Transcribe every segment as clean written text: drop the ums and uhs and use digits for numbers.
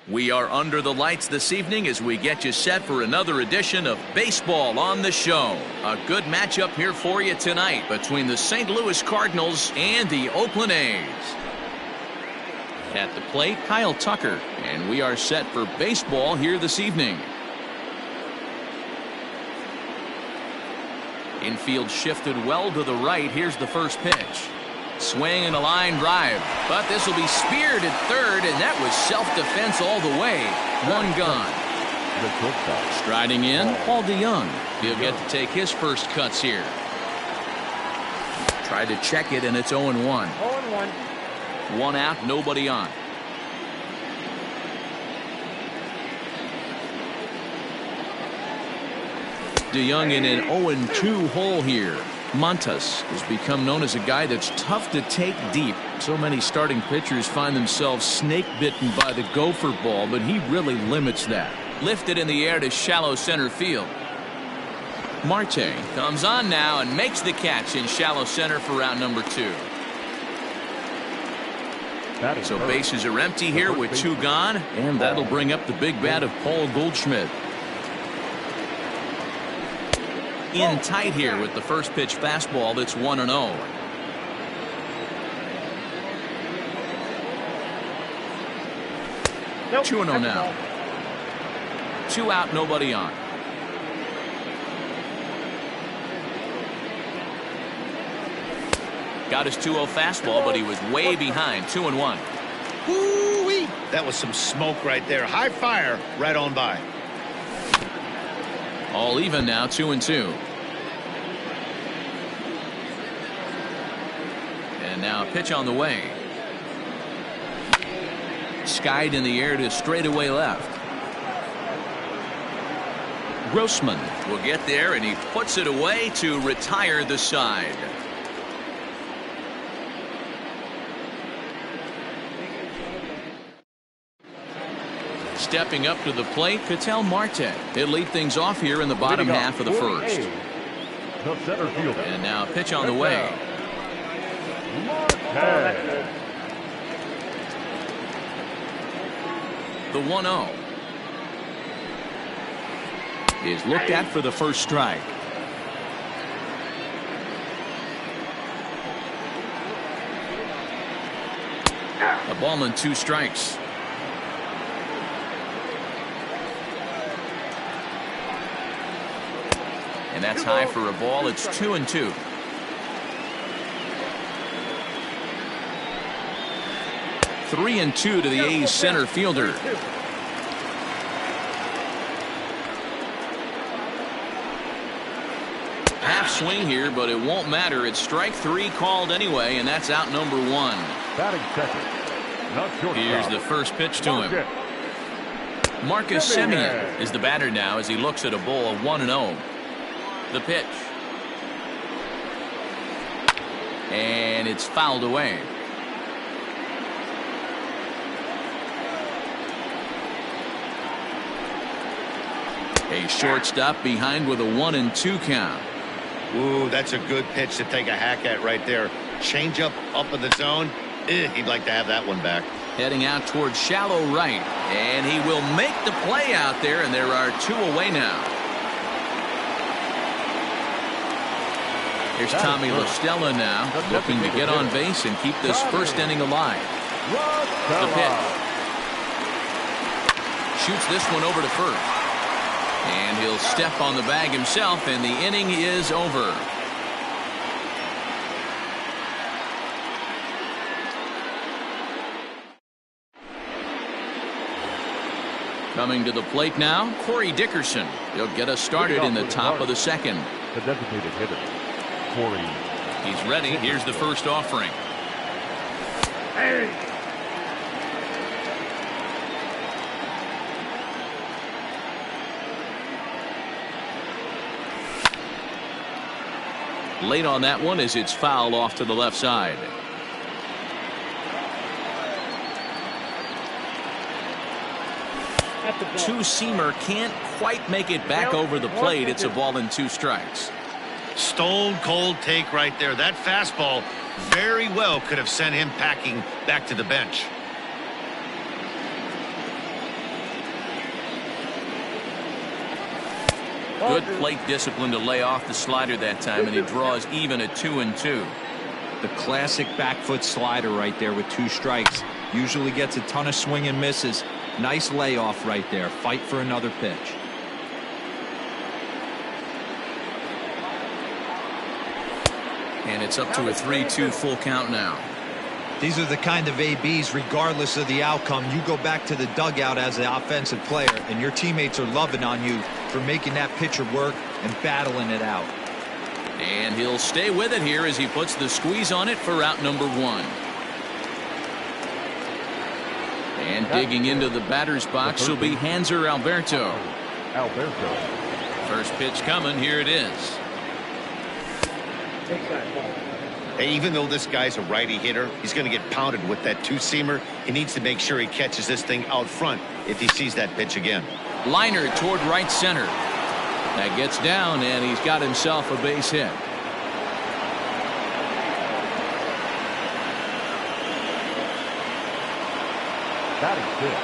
We are under the lights this evening as we get you set for another edition of Baseball on the Show. A good matchup here for you tonight between the St. Louis Cardinals and the Oakland A's. At the plate, Kyle Tucker, and we are set for baseball here this evening. Infield shifted well to the right. Here's the first pitch. Swing and a line drive, but this will be speared at third, and that was self-defense all the way. One gone. Striding in, Paul DeYoung. He'll get to take his first cuts here. Tried to check it, and it's 0-1. 0-1. One out, nobody on. DeYoung in an 0-2 hole here. Montas has become known as a guy that's tough to take deep. So many starting pitchers find themselves snake bitten by the gopher ball, but he really limits that. Lifted in the air to shallow center field. Marte comes on now and makes the catch in shallow center for round number 2. So bases are empty here with 2 gone, and that'll bring up the big bat of Paul Goldschmidt. In tight here with the first pitch fastball that's 1-0. 2-0 now. 2 out, nobody on. Got his 2-0 fastball, but he was way behind. 2-1. Woo-wee! That was some smoke right there. High fire right on by. All even now, 2-2. And now a pitch on the way. Skied in the air to straightaway left. Grossman will get there, and he puts it away to retire the side. Stepping up to the plate, Ketel Marte. He'll lead things off here in the bottom half of the first. And now a pitch on the way. The 1-0 is looked at for the first strike. A ball and 2 strikes. And that's high for a ball. It's 2-2. Three and 2 to the A's center fielder. Half swing here, but it won't matter. It's strike 3 called anyway, and that's out number 1. Batting second. Here's the first pitch to him. Marcus Semien is the batter now as he looks at a ball of 1-0. The pitch. And it's fouled away. A shortstop behind with a 1-2 count. Ooh, that's a good pitch to take a hack at right there. Change up in the zone. He'd like to have that one back. Heading out towards shallow right. And he will make the play out there, and there are 2 away now. Here's Tommy La Stella now, looking to get on base and keep this first inning alive. The pitch. Shoots this one over to first. And he'll step on the bag himself, and the inning is over. Coming to the plate now, Corey Dickerson. He'll get us started in the top of the second. The designated hitter, Corey. He's ready. Here's the first offering. Hey. Late on that one as it's fouled off to the left side. Two-seamer can't quite make it back over the plate. It's a ball and 2 strikes. Stone cold take right there. That fastball very well could have sent him packing back to the bench. Good plate discipline to lay off the slider that time, and he draws even at 2-2. The classic back foot slider right there with 2 strikes. Usually gets a ton of swing and misses. Nice layoff right there. Fight for another pitch. And it's up to a 3-2 full count now. These are the kind of ABs, regardless of the outcome, you go back to the dugout as an offensive player, and your teammates are loving on you for making that pitcher work and battling it out. And he'll stay with it here as he puts the squeeze on it for out number 1. And digging into the batter's box will be Hanser Alberto. First pitch coming. Here it is. Hey, even though this guy's a righty hitter, he's going to get pounded with that 2-seamer. He needs to make sure he catches this thing out front if he sees that pitch again. Liner toward right center. That gets down, and he's got himself a base hit.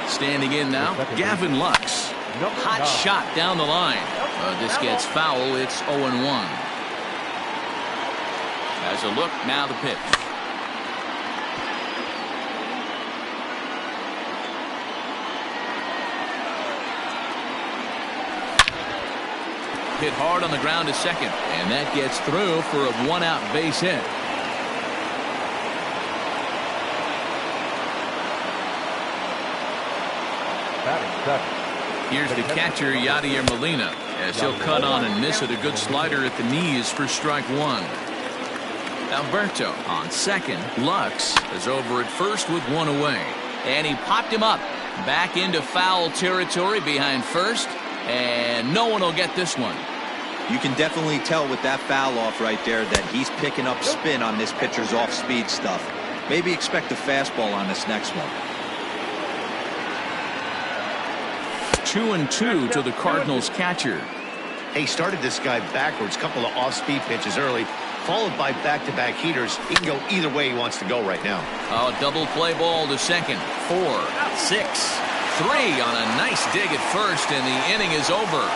Standing in now, Gavin Lux. Hot shot down the line. This gets foul. It's 0-1. As a look, now the pitch. Hit hard on the ground to second, and that gets through for a 1-out base hit. Here's the catcher, Yadier Molina, as he'll cut on and miss with a good slider at the knees for strike 1. Alberto on second. Lux is over at first with 1 away. And he popped him up back into foul territory behind first, and no one will get this one. You can definitely tell with that foul off right there that he's picking up spin on this pitcher's off-speed stuff. Maybe expect a fastball on this next one. 2-2 to the Cardinals catcher. He started this guy backwards, couple of off-speed pitches early, followed by back-to-back heaters. He can go either way he wants to go right now. Oh, double play ball to second. 4, 6, 3 on a nice dig at first, and the inning is over.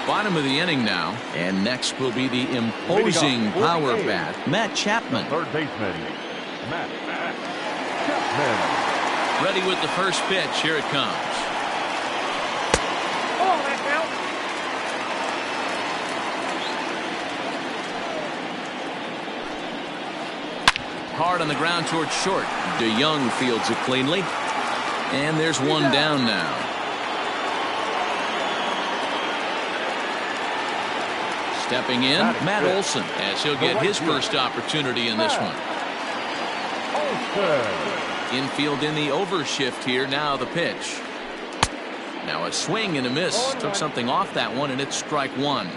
Bottom of the inning now, and next will be the imposing power bat, Matt Chapman. Third baseman, Matt Chapman. Ready with the first pitch. Here it comes. Oh, that's out. Hard on the ground towards short. DeYoung fields it cleanly. And there's one down now. Stepping in, Matt Olson, as he'll get his first opportunity in this one. Infield in the overshift here. Now the pitch. Now a swing and a miss. Took something off that one, and it's strike 1.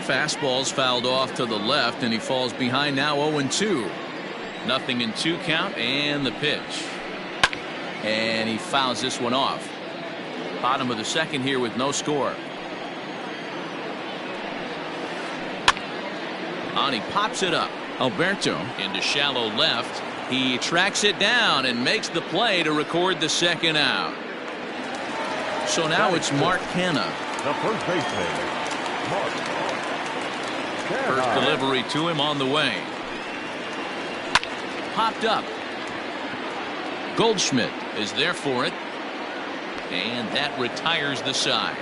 Fastball's fouled off to the left, and he falls behind now. 0-2. Nothing in 2 count, and the pitch. And he fouls this one off. Bottom of the second here with no score. On, he pops it up. Alberto into shallow left. He tracks it down and makes the play to record the second out. So now it's Mark Canha. The first baseman, Mark Canha. First delivery to him on the way. Popped up. Goldschmidt is there for it. And that retires the side.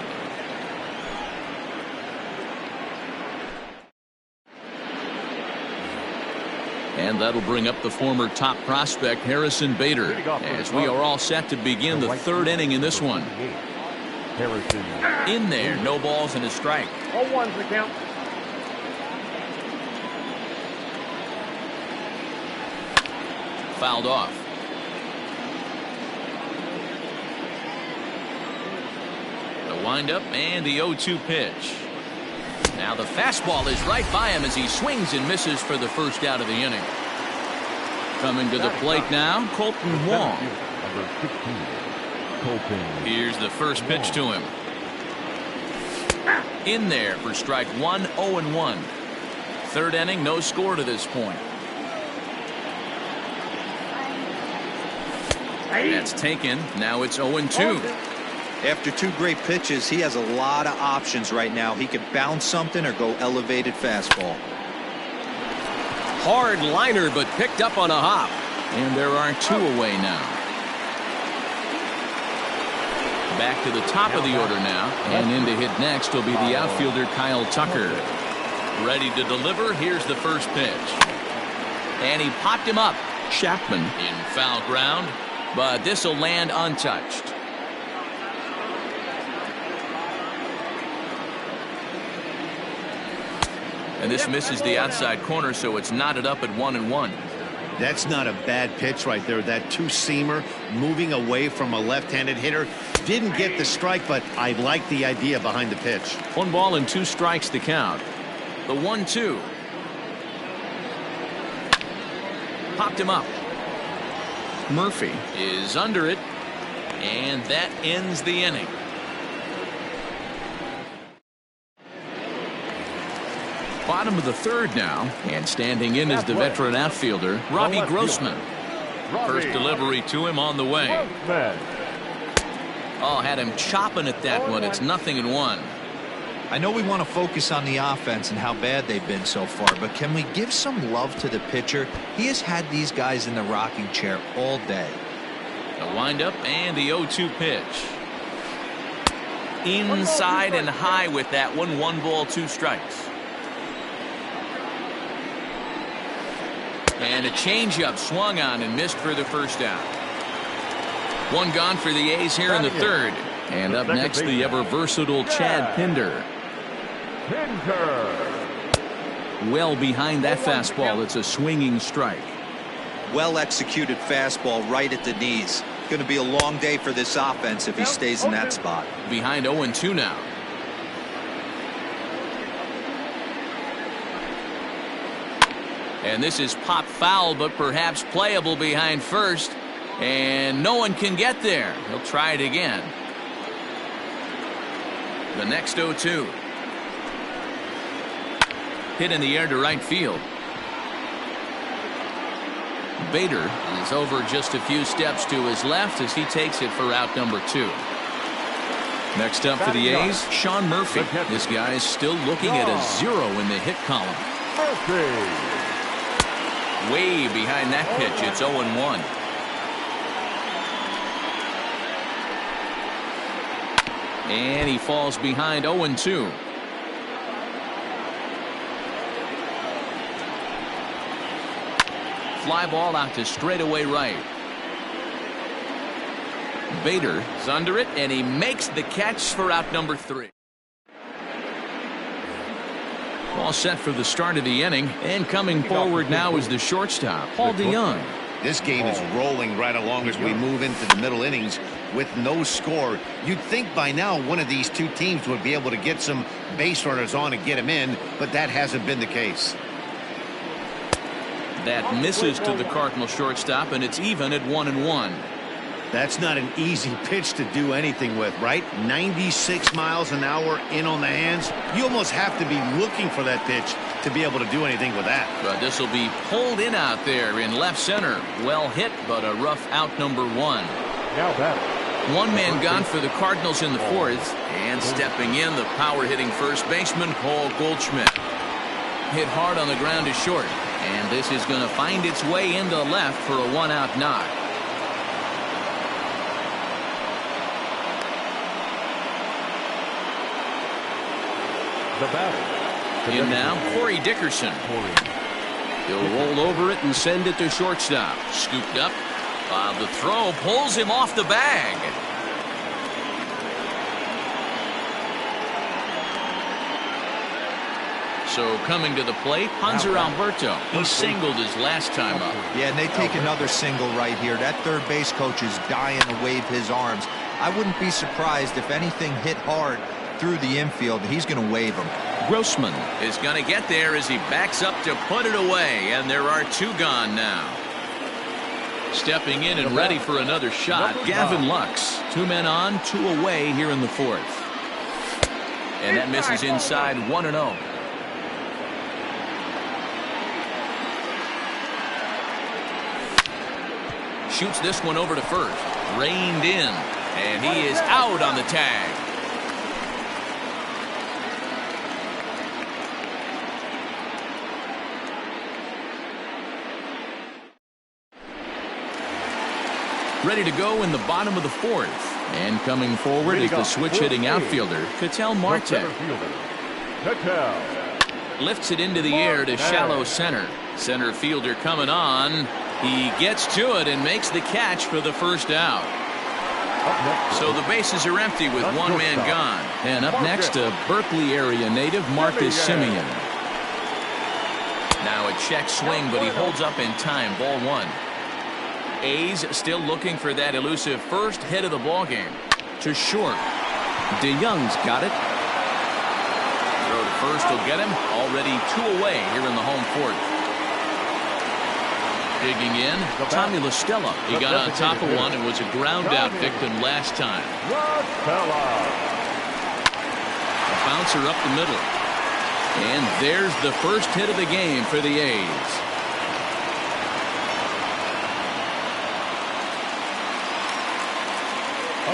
And that'll bring up the former top prospect Harrison Bader, as we are all set to begin the third inning in this one. In there, no balls and a strike. 0-1's the count. Fouled off. The windup and the 0-2 pitch. Now the fastball is right by him as he swings and misses for the first out of the inning. Coming to the plate now, Colton Wong. Here's the first pitch to him. In there for strike 1, 0-1. Third inning, no score to this point. That's taken. Now it's 0-2. After two great pitches, he has a lot of options right now. He could bounce something or go elevated fastball. Hard liner, but picked up on a hop. And there are 2 away now. Back to the top of the order now. And in to hit next will be the outfielder Kyle Tucker. Ready to deliver. Here's the first pitch. And he popped him up. Chapman in foul ground. But this will land untouched. And this misses the outside corner, so it's knotted up at 1-1. That's not a bad pitch right there. That two-seamer moving away from a left-handed hitter. Didn't get the strike, but I like the idea behind the pitch. 1 ball and 2 strikes to count. The 1-2. Popped him up. Murphy is under it, and that ends the inning. Bottom of the third now, and standing in is the veteran outfielder, Robbie Grossman. First delivery to him on the way. Oh, had him chopping at that one. It's 0-1. I know we want to focus on the offense and how bad they've been so far, but can we give some love to the pitcher? He has had these guys in the rocking chair all day. A windup and the 0-2 pitch. Inside and high with that one. 1 ball, 2 strikes. And a changeup swung on and missed for the first out. 1 gone for the A's here in the third. And up next, the ever versatile Chad Pinder. Well behind that fastball. It's a swinging strike. Well executed fastball right at the knees. Going to be a long day for this offense if he stays in that spot. Behind 0-2 now. And this is pop foul, but perhaps playable behind first. And no one can get there. He'll try it again. The next 0-2. Hit in the air to right field. Bader is over just a few steps to his left as he takes it for out number 2. Next up for the A's, Sean Murphy. This guy is still looking at a 0 in the hit column. Way behind that pitch. It's 0-1. And he falls behind 0-2. Fly ball out to straightaway right. Bader is under it, and he makes the catch for out number 3. All set for the start of the inning, and coming forward now is the shortstop, Paul DeYoung. This game is rolling right along as we move into the middle innings with no score. You'd think by now one of these two teams would be able to get some base runners on and get them in, but that hasn't been the case. That misses to the Cardinal shortstop, and it's even at 1-1. That's not an easy pitch to do anything with, right? 96 miles an hour in on the hands. You almost have to be looking for that pitch to be able to do anything with that. But this will be pulled in out there in left center. Well hit, but a rough out number 1. Now that 1 man gone for the Cardinals in the 4th. And stepping in, the power-hitting first baseman, Paul Goldschmidt. Hit hard on the ground to short. And this is going to find its way into left for a 1-out knock. the batter. In now, Corey Dickerson. He'll roll over it and send it to shortstop. Scooped up. The throw pulls him off the bag. So coming to the plate, Hanser Alberto. He singled his last time up. Yeah, and they take another single right here. That third base coach is dying to wave his arms. I wouldn't be surprised if anything hit hard through the infield. He's going to wave them. Grossman is going to get there as he backs up to put it away, and there are 2 gone now. Stepping in and ready for another shot, Gavin Lux. 2 men on, 2 away here in the 4th. And that misses inside 1-0. shoots this one over to first. Reined in. And he is out on the tag. Ready to go in the bottom of the fourth. And coming forward is the switch-hitting outfielder, Ketel Marte. Lifts it into the air to shallow center. Center fielder coming on. He gets to it and makes the catch for the first out. So the bases are empty with one man gone. And up next, a Berkeley area native, Marcus Semien. Now a check swing, but he holds up in time. Ball one. A's still looking for that elusive first hit of the ballgame. To short. DeYoung's got it. Throw to first will get him. Already 2 away here in the home fourth. Digging in, Tommy La Stella. He got on top of one and was a ground out victim last time. A bouncer up the middle. And there's the first hit of the game for the A's.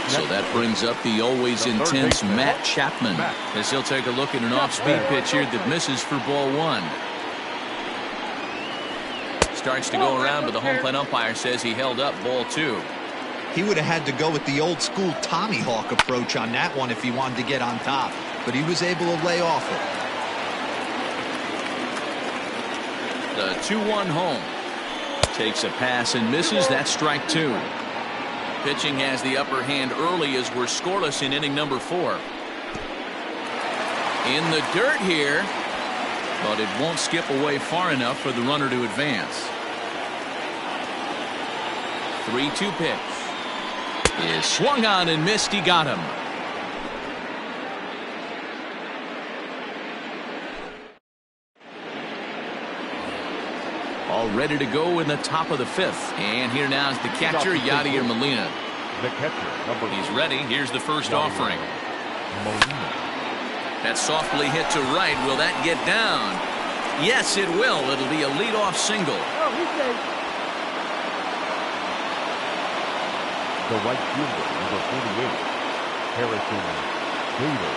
So that brings up the always intense Matt Chapman as he'll take a look at an off-speed pitch here that misses for ball one. Starts to go around, but the home plate umpire says he held up ball two. He would have had to go with the old school Tommy Hawk approach on that one if he wanted to get on top, but he was able to lay off it. The 2-1 home. Takes a pass and misses. That's strike two. Pitching has the upper hand early as we're scoreless in inning number 4. In the dirt here, but it won't skip away far enough for the runner to advance. 3-2 pitch is swung on and missed. He got him. All ready to go in the top of the 5th. And here now is the catcher, Yadier Molina. The catcher, He's ready. Here's the first offering. That softly hit to right. Will that get down? Yes, it will. It'll be a leadoff single. the right fielder, number 48, Harrison Bader.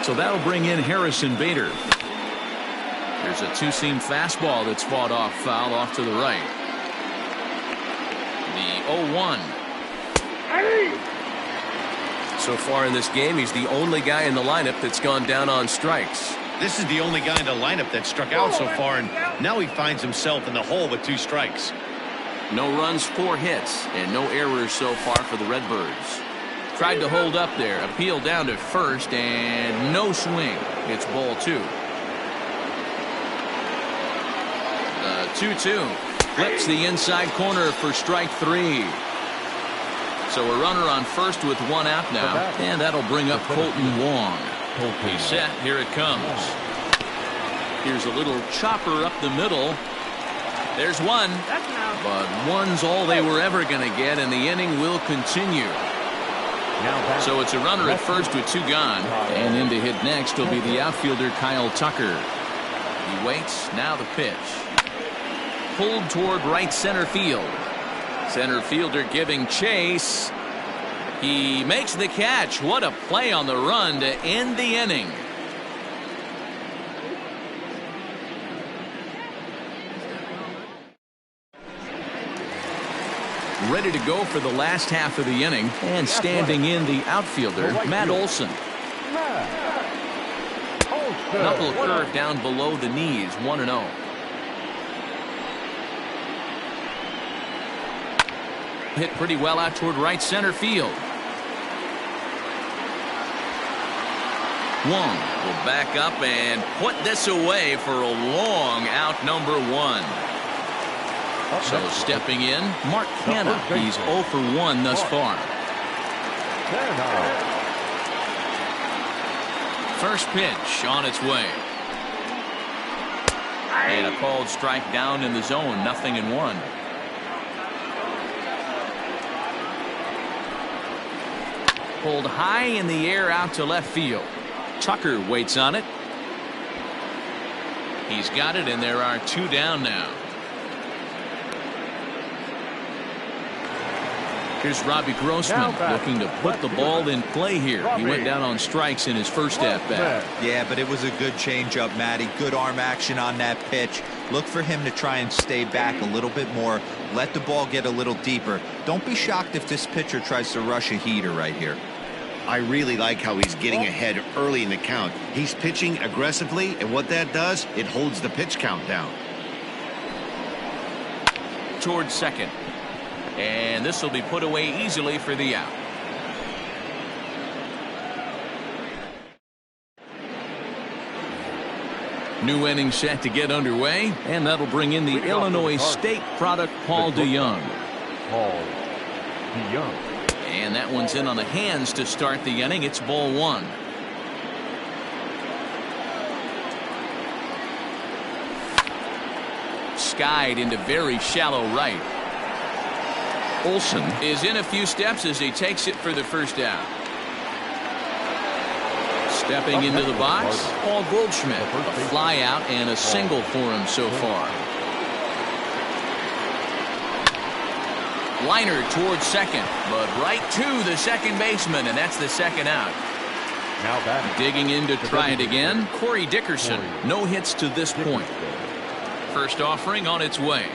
So that'll bring in Harrison Bader. There's a two-seam fastball that's fought off foul off to the right. The 0-1. So far in this game, he's the only guy in the lineup that's gone down on strikes. This is the only guy in the lineup that struck out so far, and now he finds himself in the hole with 2 strikes. No runs, 4 hits, and no errors so far for the Redbirds. Tried to hold up there, appeal down to first, and no swing. It's ball 2. The 2-2 flips the inside corner for strike 3. So a runner on first with 1 out now, and that'll bring up Colton Wong. He's set. Here it comes. Here's a little chopper up the middle. There's one, but one's all they were ever going to get, and the inning will continue. So it's a runner at first with 2 gone, and in to hit next will be the outfielder Kyle Tucker. He waits. Now the pitch. Pulled toward right center field. Center fielder giving chase. He makes the catch. What a play on the run to end the inning. Ready to go for the last half of the inning, and standing in the outfielder, Matt Olson. Knuckle curve down below the knees, 1-0. Hit pretty well out toward right center field. Wong will back up and put this away for a long out, number 1. So stepping in, Mark Canha. He's 0 for 1 thus far. First pitch on its way. And a called strike down in the zone, 0-1. Pulled high in the air out to left field. Tucker waits on it. He's got it, and there are 2 down now. Here's Robbie Grossman looking to put the ball in play here. He went down on strikes in his first at-bat. Yeah, but it was a good changeup, Matty. Good arm action on that pitch. Look for him to try and stay back a little bit more. Let the ball get a little deeper. Don't be shocked if this pitcher tries to rush a heater right here. I really like how he's getting ahead early in the count. He's pitching aggressively, and what that does, it holds the pitch count down. Towards second. And this will be put away easily for the out. New inning set to get underway, and that'll bring in the Illinois State product, Paul DeYoung. Paul DeYoung. And that one's in on the hands to start the inning. It's ball 1. Skied into very shallow right. Olsen is in a few steps as he takes it for the first out. Stepping into the box, Paul Goldschmidt. A fly out and a single for him so far. Liner towards second, but right to the second baseman, and that's the second out. Now batting. Digging in to try it again, Corey Dickerson. No hits to this point. First offering on its way.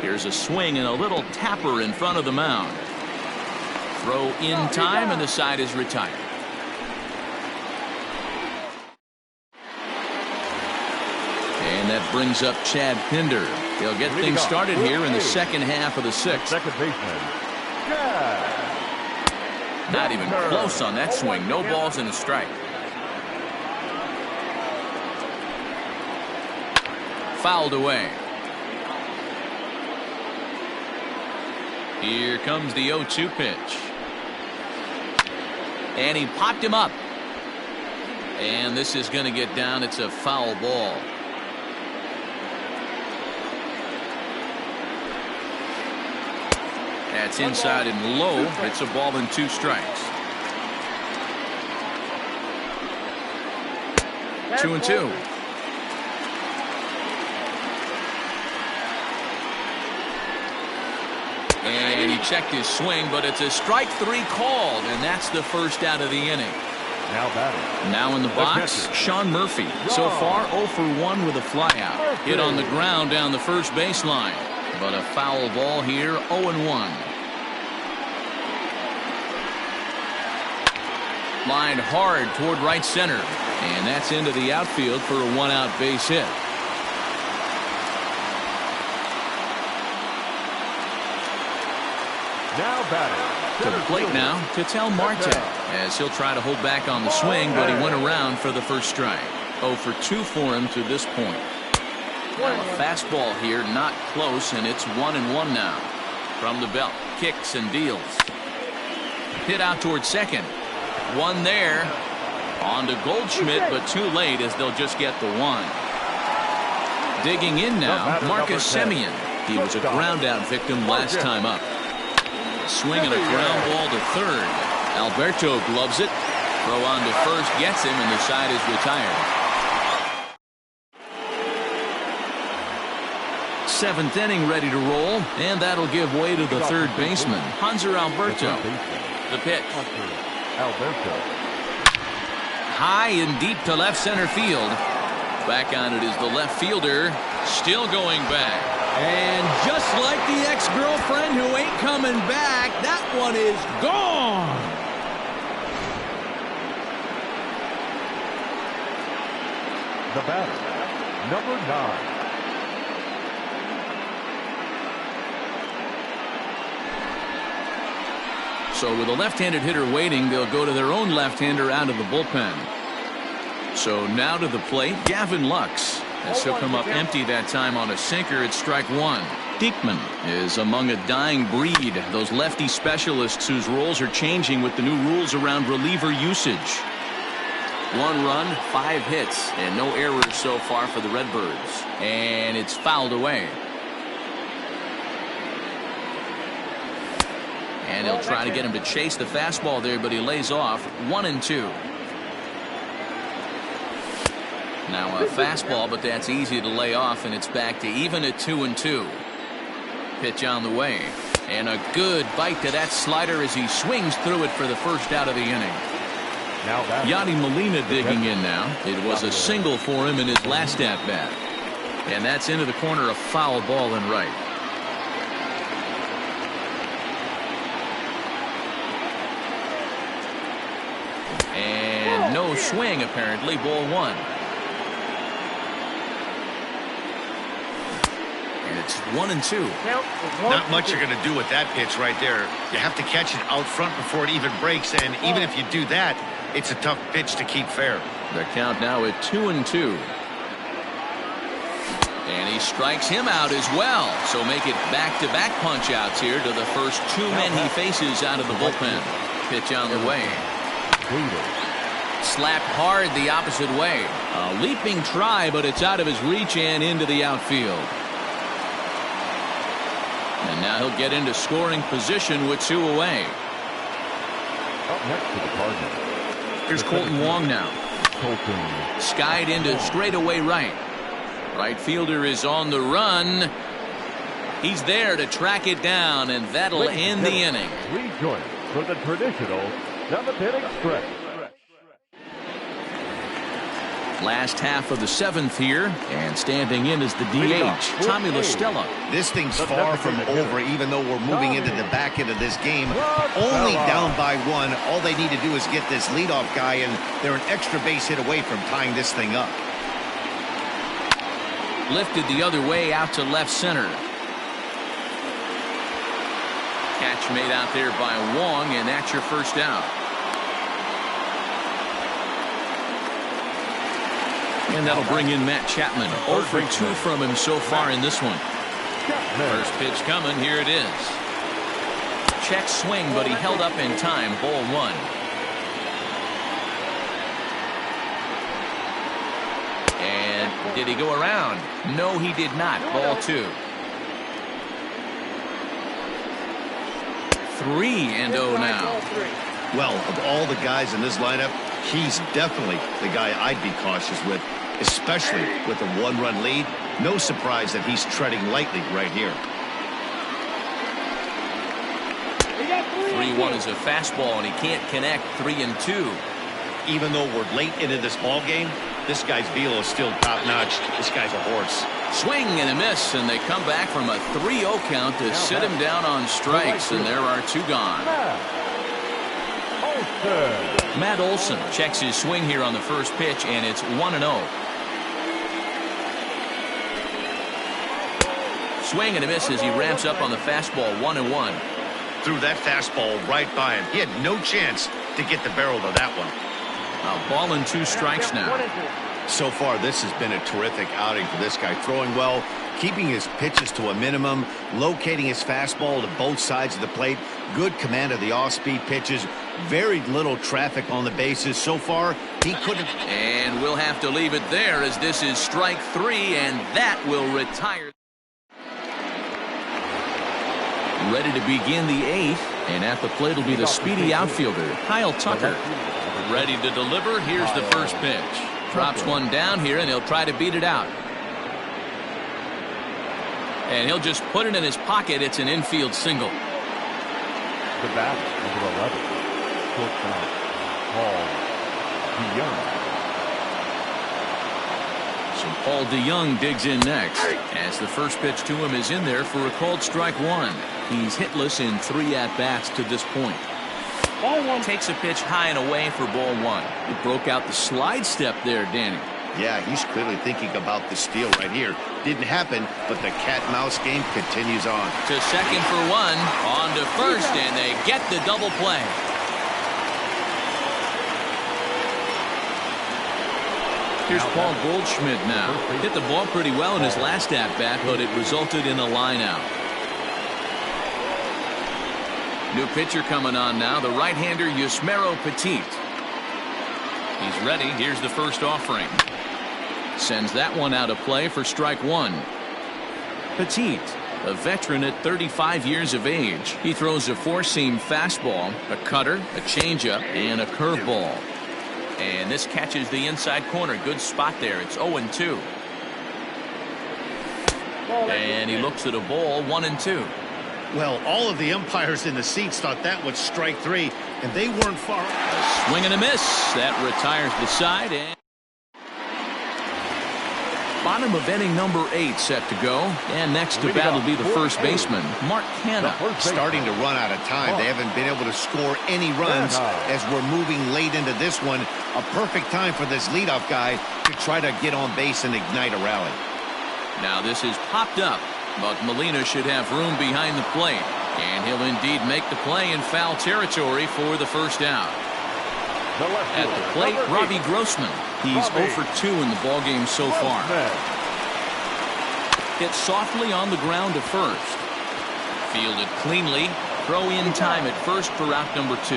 Here's a swing and a little tapper in front of the mound. Throw in time, and the side is retired. And that brings up Chad Pinder. He'll get things started here in the second half of the 6th. Second baseman. Not even close on that swing. No balls and a strike. Fouled away. Here comes the 0-2 pitch. And he popped him up. And this is going to get down. It's a foul ball. That's inside and low. It's a ball and 2 strikes. 2-2. And he checked his swing, but it's a strike 3 called, and that's the first out of the inning. Now batting. Now in the box, Sean Murphy. So far 0 for 1 with a flyout. Hit on the ground down the first baseline. But a foul ball here, 0-1. Lined hard toward right center. And that's into the outfield for a 1-out base hit. Now batting. To the plate now, Ketel Marte, as he'll try to hold back on the swing, but he went around for the first strike. 0 for 2 for him to this point. Now a fastball here, not close, and it's 1-1 now. From the belt, kicks and deals. Hit out towards second. One there. On to Goldschmidt, but too late as they'll just get the 1. Digging in now, Marcus Semien. He was a ground-out victim last time up. Swinging a ground ball to third. Alberto gloves it. Throw on to first, gets him, and the side is retired. 7th inning ready to roll, and that'll give way to the third baseman, Hanser Alberto. The pitch. Alberto. High and deep to left center field. Back on it is the left fielder, still going back. And just like the ex-girlfriend who ain't coming back, that one is gone. The batter, number 9. So with a left-handed hitter waiting, they'll go to their own left-hander out of the bullpen. So now to the plate, Gavin Lux. As he'll come up empty that time on a sinker at strike 1. Diekman is among a dying breed. Those lefty specialists whose roles are changing with the new rules around reliever usage. 1 run, 5 hits, and no errors so far for the Redbirds. And it's fouled away. And he'll try to get him to chase the fastball there, but he lays off. 1-2. Now a fastball, but that's easy to lay off, and it's back to even at 2-2. Pitch on the way. And a good bite to that slider as he swings through it for the first out of the inning. Yadi Molina digging in now. It was a single for him in his last at-bat. And that's into the corner, a foul ball and right. And no swing, apparently. Ball 1. And it's 1-2. Not much you're going to do with that pitch right there. You have to catch it out front before it even breaks, and even if you do that, it's a tough pitch to keep fair. The count now at 2-2. And he strikes him out as well. So make it back-to-back punch-outs here to the first 2 men he faces out of the bullpen. Pitch on the way. Slapped hard the opposite way. A leaping try, but it's out of his reach and into the outfield. And now he'll get into scoring position with 2 away. Up next to the Cardinals. Here's Colton Wong now. Skied into straightaway right. Right fielder is on the run. He's there to track it down, and that'll end the inning. Rejoin for the traditional 7th inning stretch. Last half of the 7th here, and standing in is the DH, Tommy La Stella. This thing's far from over, even though we're moving into the back end of this game. Only down by 1. All they need to do is get this leadoff guy, and they're an extra base hit away from tying this thing up. Lifted the other way out to left center. Catch made out there by Wong, and that's your first out. And that'll bring in Matt Chapman. 0 for 2 from him so far in this one. First pitch coming. Here it is. Check swing, but he held up in time. Ball 1. And did he go around? No, he did not. Ball 2. 3-0 now. Well, of all the guys in this lineup, he's definitely the guy I'd be cautious with, especially with a 1-run lead. No surprise that he's treading lightly right here. 3-1 is a fastball, and he can't connect. 3-2. Even though we're late into this ball game, this guy's velo is still top-notch. This guy's a horse. Swing and a miss, and they come back from a 3-0 count to sit him down on strikes, and there are 2 gone. Matt Olson checks his swing here on the first pitch, and it's 1-0. Swing and a miss as he ramps up on the fastball. 1-1. Threw that fastball right by him. He had no chance to get the barrel to that one. A ball and 2 strikes now. So far, this has been a terrific outing for this guy. Throwing well, keeping his pitches to a minimum, locating his fastball to both sides of the plate, good command of the off-speed pitches, very little traffic on the bases. So far, he couldn't. And we'll have to leave it there as this is strike 3, and that will retire. Ready to begin the 8th, and at the plate will be the speedy outfielder, Kyle Tucker. Ready to deliver. Here's the first pitch. Drops one down here, and he'll try to beat it out. And he'll just put it in his pocket. It's an infield single. The batter, number 11, shortstop, Paul DeYoung. So Paul DeYoung digs in next, as the first pitch to him is in there for a called strike 1. He's hitless in 3 at-bats to this point. Ball 1 takes a pitch high and away for ball 1. He broke out the slide step there, Danny. Yeah, he's clearly thinking about the steal right here. Didn't happen, but the cat-mouse game continues on. To second for 1, on to first, and they get the double play. Here's Paul Goldschmidt now. Hit the ball pretty well in his last at-bat, but it resulted in a line-out. New pitcher coming on now, the right-hander Yusmeiro Petit. He's ready. Here's the first offering. Sends that one out of play for strike one. Petit, a veteran at 35 years of age. He throws a four-seam fastball, a cutter, a changeup, and a curveball. And this catches the inside corner. Good spot there. It's 0-2. And he looks at a ball, 1-2. Well, all of the umpires in the seats thought that was strike three, and they weren't far off. A swing and a miss. That retires the side. And bottom of inning number 8 set to go. And next to bat will be the first baseman, Mark Canha. Starting to run out of time. They haven't been able to score any runs as we're moving late into this one. A perfect time for this leadoff guy to try to get on base and ignite a rally. Now this is popped up, but Molina should have room behind the plate. And he'll indeed make the play in foul territory for the first out. At the plate, Robbie Grossman. He's 0 for 2 in the ballgame so far. Hit softly on the ground to first. Fielded cleanly. Throw in time at first for out number 2.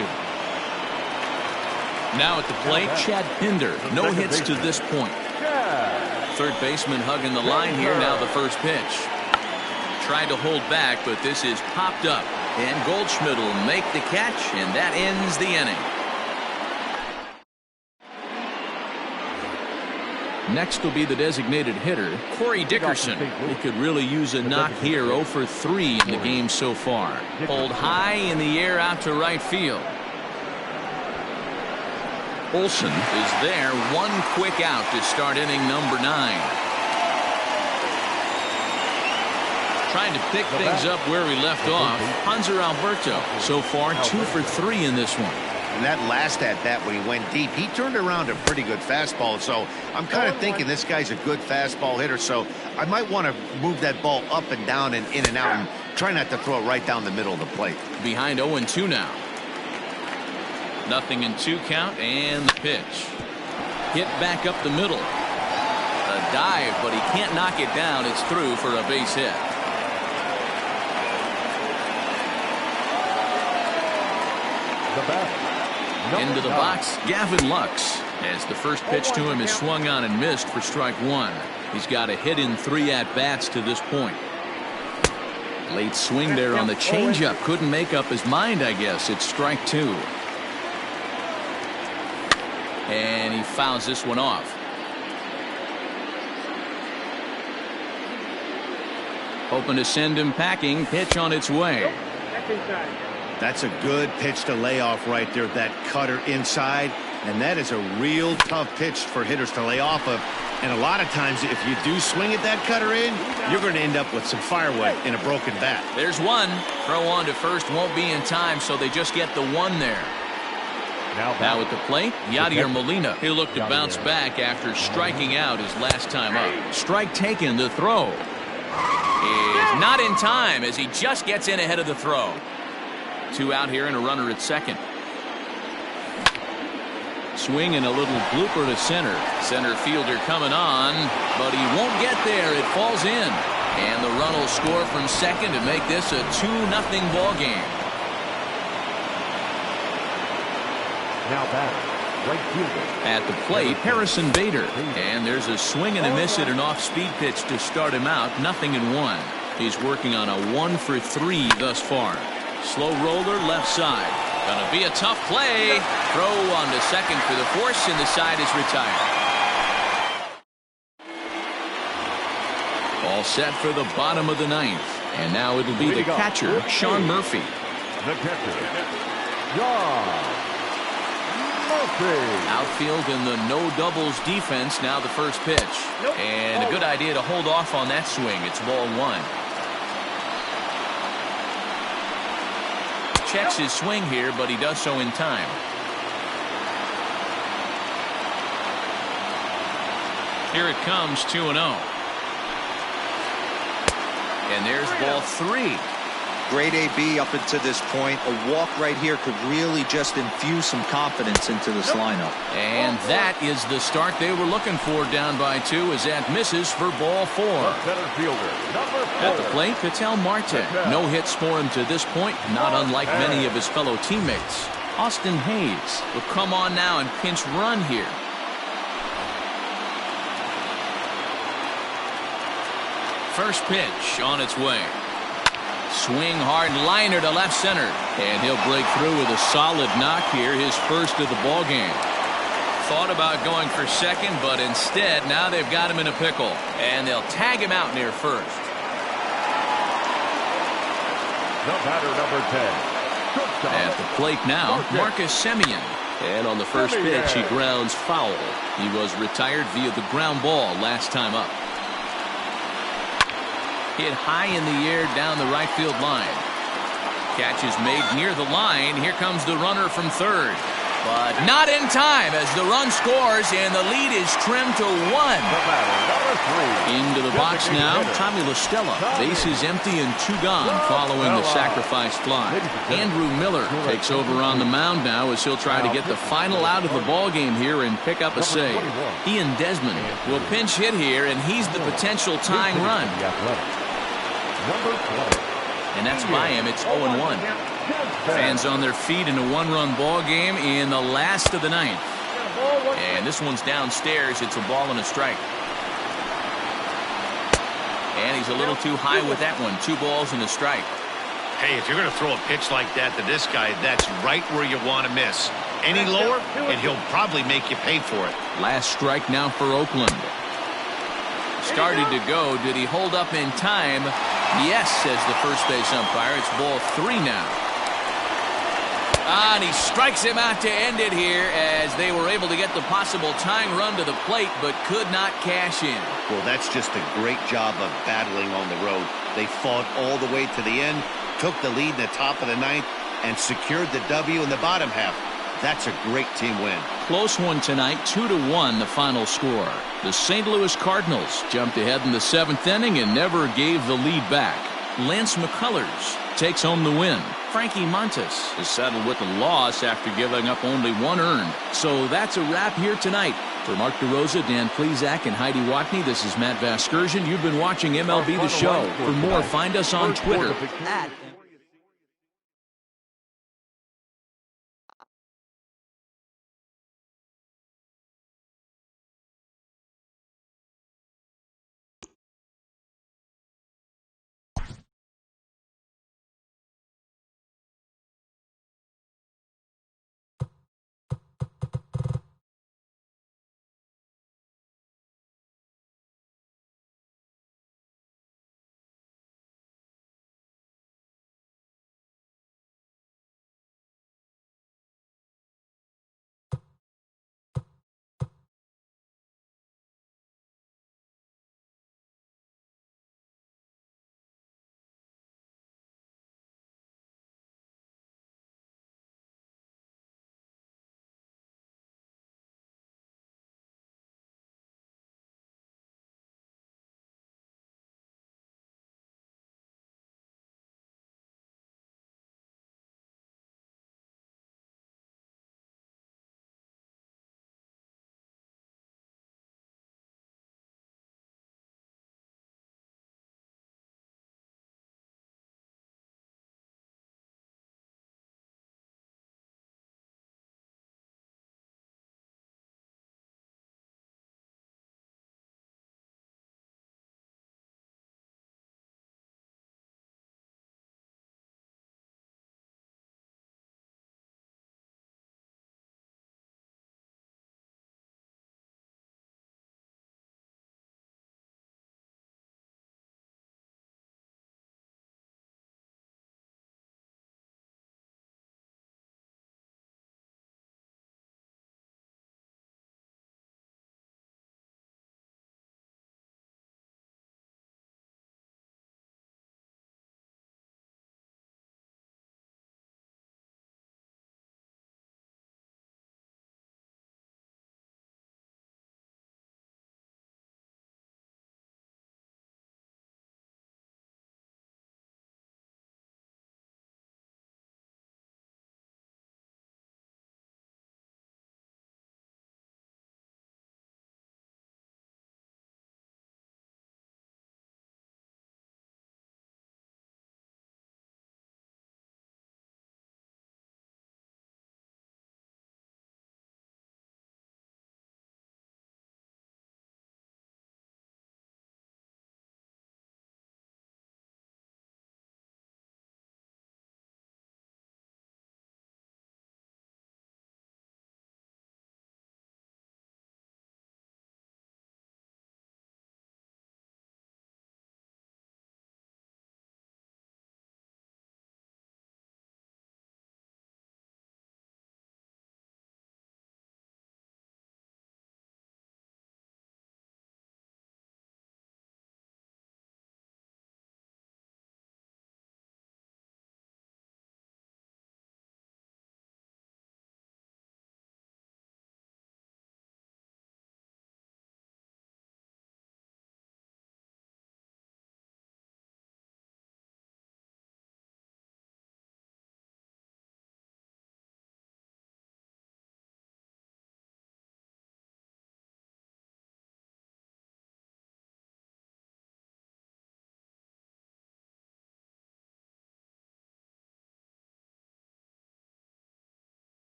Now at the plate, Chad Pinder. No hits to this point. Third baseman hugging the line here. Now the first pitch. Tried to hold back, but this is popped up. And Goldschmidt will make the catch, and that ends the inning. Next will be the designated hitter, Corey Dickerson. He could really use a knock here. 0 for 3 in the game so far. Hold high in the air out to right field. Olsen is there. One quick out to start inning number 9. Trying to pick things up where we left off. Hanser Alberto so far 2 for 3 in this one. And that last at bat when he went deep, he turned around a pretty good fastball. So I'm kind of thinking this guy's a good fastball hitter. So I might want to move that ball up and down and in and out and try not to throw it right down the middle of the plate. Behind 0-2 now. 0-2 count and the pitch. Hit back up the middle. A dive, but he can't knock it down. It's through for a base hit. Into the box, Gavin Lux, as the first pitch to him is swung on and missed for strike 1. He's got a hit in 3 at-bats to this point. Late swing there on the changeup. Couldn't make up his mind, I guess. It's strike 2. And he fouls this one off. Hoping to send him packing. Pitch on its way. That's a good pitch to lay off right there. That cutter inside. And that is a real tough pitch for hitters to lay off of. And a lot of times, if you do swing at that cutter in, you're going to end up with some firewood in a broken bat. There's one. Throw on to first won't be in time, so they just get the one there. Now at the plate, Yadier Molina. He'll look to bounce back after striking out his last time up. Strike taken. The throw is not in time as he just gets in ahead of the throw. 2 out here and a runner at second. Swing and a little blooper to center. Center fielder coming on, but he won't get there. It falls in. And the run will score from second to make this a 2-0 ball game. Now batter, right fielder. At the plate, Harrison Bader. And there's a swing and a miss at an off-speed pitch to start him out. 0-1. He's working on a 1 for 3 thus far. Slow roller left side. Gonna be a tough play. Throw on to second for the force, and the side is retired. All set for the bottom of the 9th. And now it'll be the catcher, Sean Murphy. The catcher, Sean Murphy. Outfield in the no doubles defense. Now the first pitch. And a good idea to hold off on that swing. It's ball 1. Checks his swing here, but he does so in time. Here it comes, 2-0. And there's ball 3. Great AB up until this point. A walk right here could really just infuse some confidence into this lineup. And that is the start they were looking for. Down by 2 as that misses for ball 4. Center fielder, number 4. At the plate, Ketel Marte. No hits for him to this point, not unlike many of his fellow teammates. Austin Hayes will come on now and pinch run here. First pitch on its way. Swing hard liner to left center. And he'll break through with a solid knock here, his first of the ball game. Thought about going for second, but instead now they've got him in a pickle. And they'll tag him out near first. The batter, number 10. At the plate now, Marcus Semien. And on the first pitch, he grounds foul. He was retired via the ground ball last time up. Hit high in the air down the right field line. Catch is made near the line. Here comes the runner from third. But not in time as the run scores and the lead is trimmed to 1. Into the box now, Tommy La Stella. Bases empty and 2 gone following the sacrifice fly. Andrew Miller takes over on the mound now as he'll try to get the final out of the ball game here and pick up a save. Ian Desmond will pinch hit here, and he's the potential tying run. And that's by him. It's 0-1. Fans on their feet in a 1-run ball game in the last of the 9th. And this one's downstairs. It's a ball and a strike. And he's a little too high with that one. 2 balls and a strike. Hey, if you're going to throw a pitch like that to this guy, that's right where you want to miss. Any lower, and he'll probably make you pay for it. Last strike now for Oakland. Started to go. Did he hold up in time? Yes, says the first base umpire. It's ball 3 now. And he strikes him out to end it here as they were able to get the possible tying run to the plate but could not cash in. Well, that's just a great job of battling on the road. They fought all the way to the end, took the lead in the top of the 9th, and secured the W in the bottom half. That's a great team win. Close one tonight, 2-1 the final score. The St. Louis Cardinals jumped ahead in the 7th inning and never gave the lead back. Lance McCullers takes home the win. Frankie Montas is settled with a loss after giving up only 1 earned. So that's a wrap here tonight. For Mark DeRosa, Dan Plezak, and Heidi Watney, this is Matt Vasgersian. You've been watching MLB The Show. For more, find us on Twitter at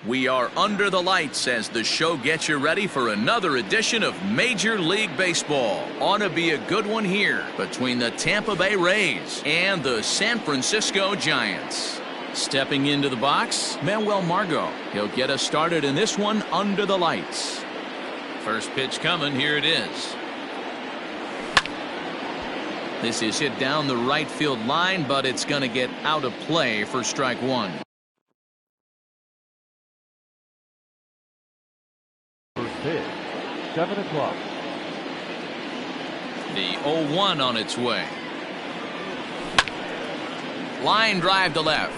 We are under the lights as the show gets you ready for another edition of Major League Baseball. Ought to be a good one here between the Tampa Bay Rays and the San Francisco Giants. Stepping into the box, Manuel Margot. He'll get us started in this one under the lights. First pitch coming, here it is. This is hit down the right field line, but it's going to get out of play for strike one. First pitch, 7 o'clock. The 0-1 on its way. Line drive to left.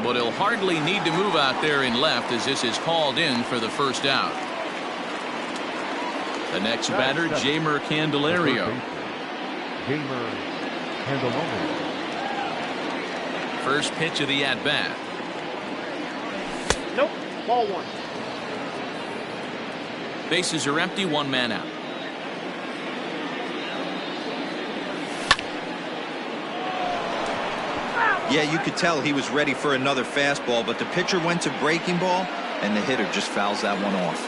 But he'll hardly need to move out there in left as this is hauled in for the first out. The next batter, Jeimer Candelario. Jeimer Candelario. First pitch of the at-bat. Nope, ball one. Bases are empty, one man out. Yeah, you could tell he was ready for another fastball, but the pitcher went to breaking ball, and the hitter just fouls that one off.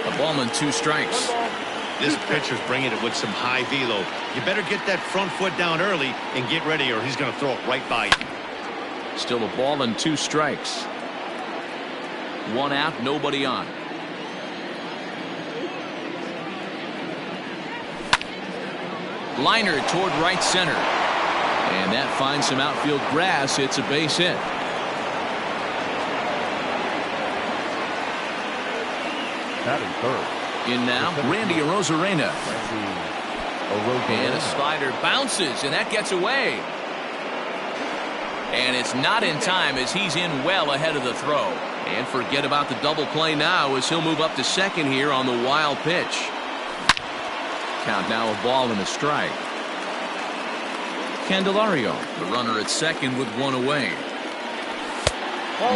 A ball and 2 strikes. This pitcher's bringing it with some high velo. You better get that front foot down early and get ready, or he's going to throw it right by you. Still a ball and 2 strikes. 1 out, nobody on. Liner toward right center. And that finds some outfield grass. It's a base hit. Batting third. In now, Randy Arozarena. Arozarena. And a slider bounces, and that gets away. And it's not in time as he's in well ahead of the throw. And forget about the double play now as he'll move up to second here on the wild pitch. Count now a ball and a strike. Candelario, the runner at second with 1 away.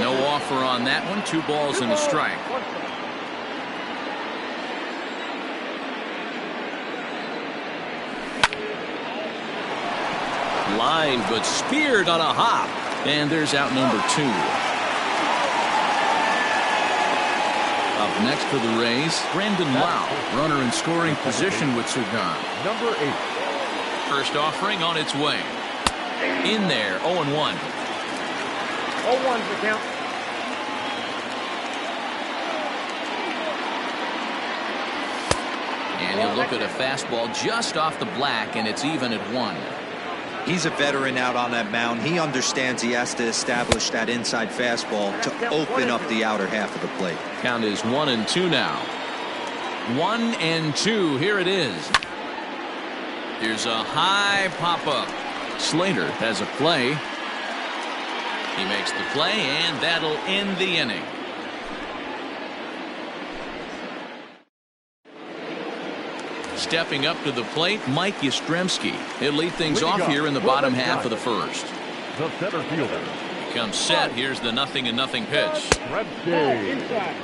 No offer on that one. 2 balls and a strike. Line, but speared on a hop. And there's out number 2. Up next for the Rays, Brandon Lau, runner in scoring position with Sugan. Number 8. First offering on its way. In there, 0-1. 0-1's the count. And he'll look at a fastball just off the black, and it's even at 1. He's a veteran out on that mound. He understands he has to establish that inside fastball to open up the outer half of the plate. Count is 1-2 now. 1-2. Here it is. Here's a high pop-up. Slater has a play. He makes the play, and that'll end the inning. Stepping up to the plate, Mike Yastrzemski. He'll lead things off here in the bottom half of the first. The center fielder. Comes set. Here's the 0-0 pitch. Inside.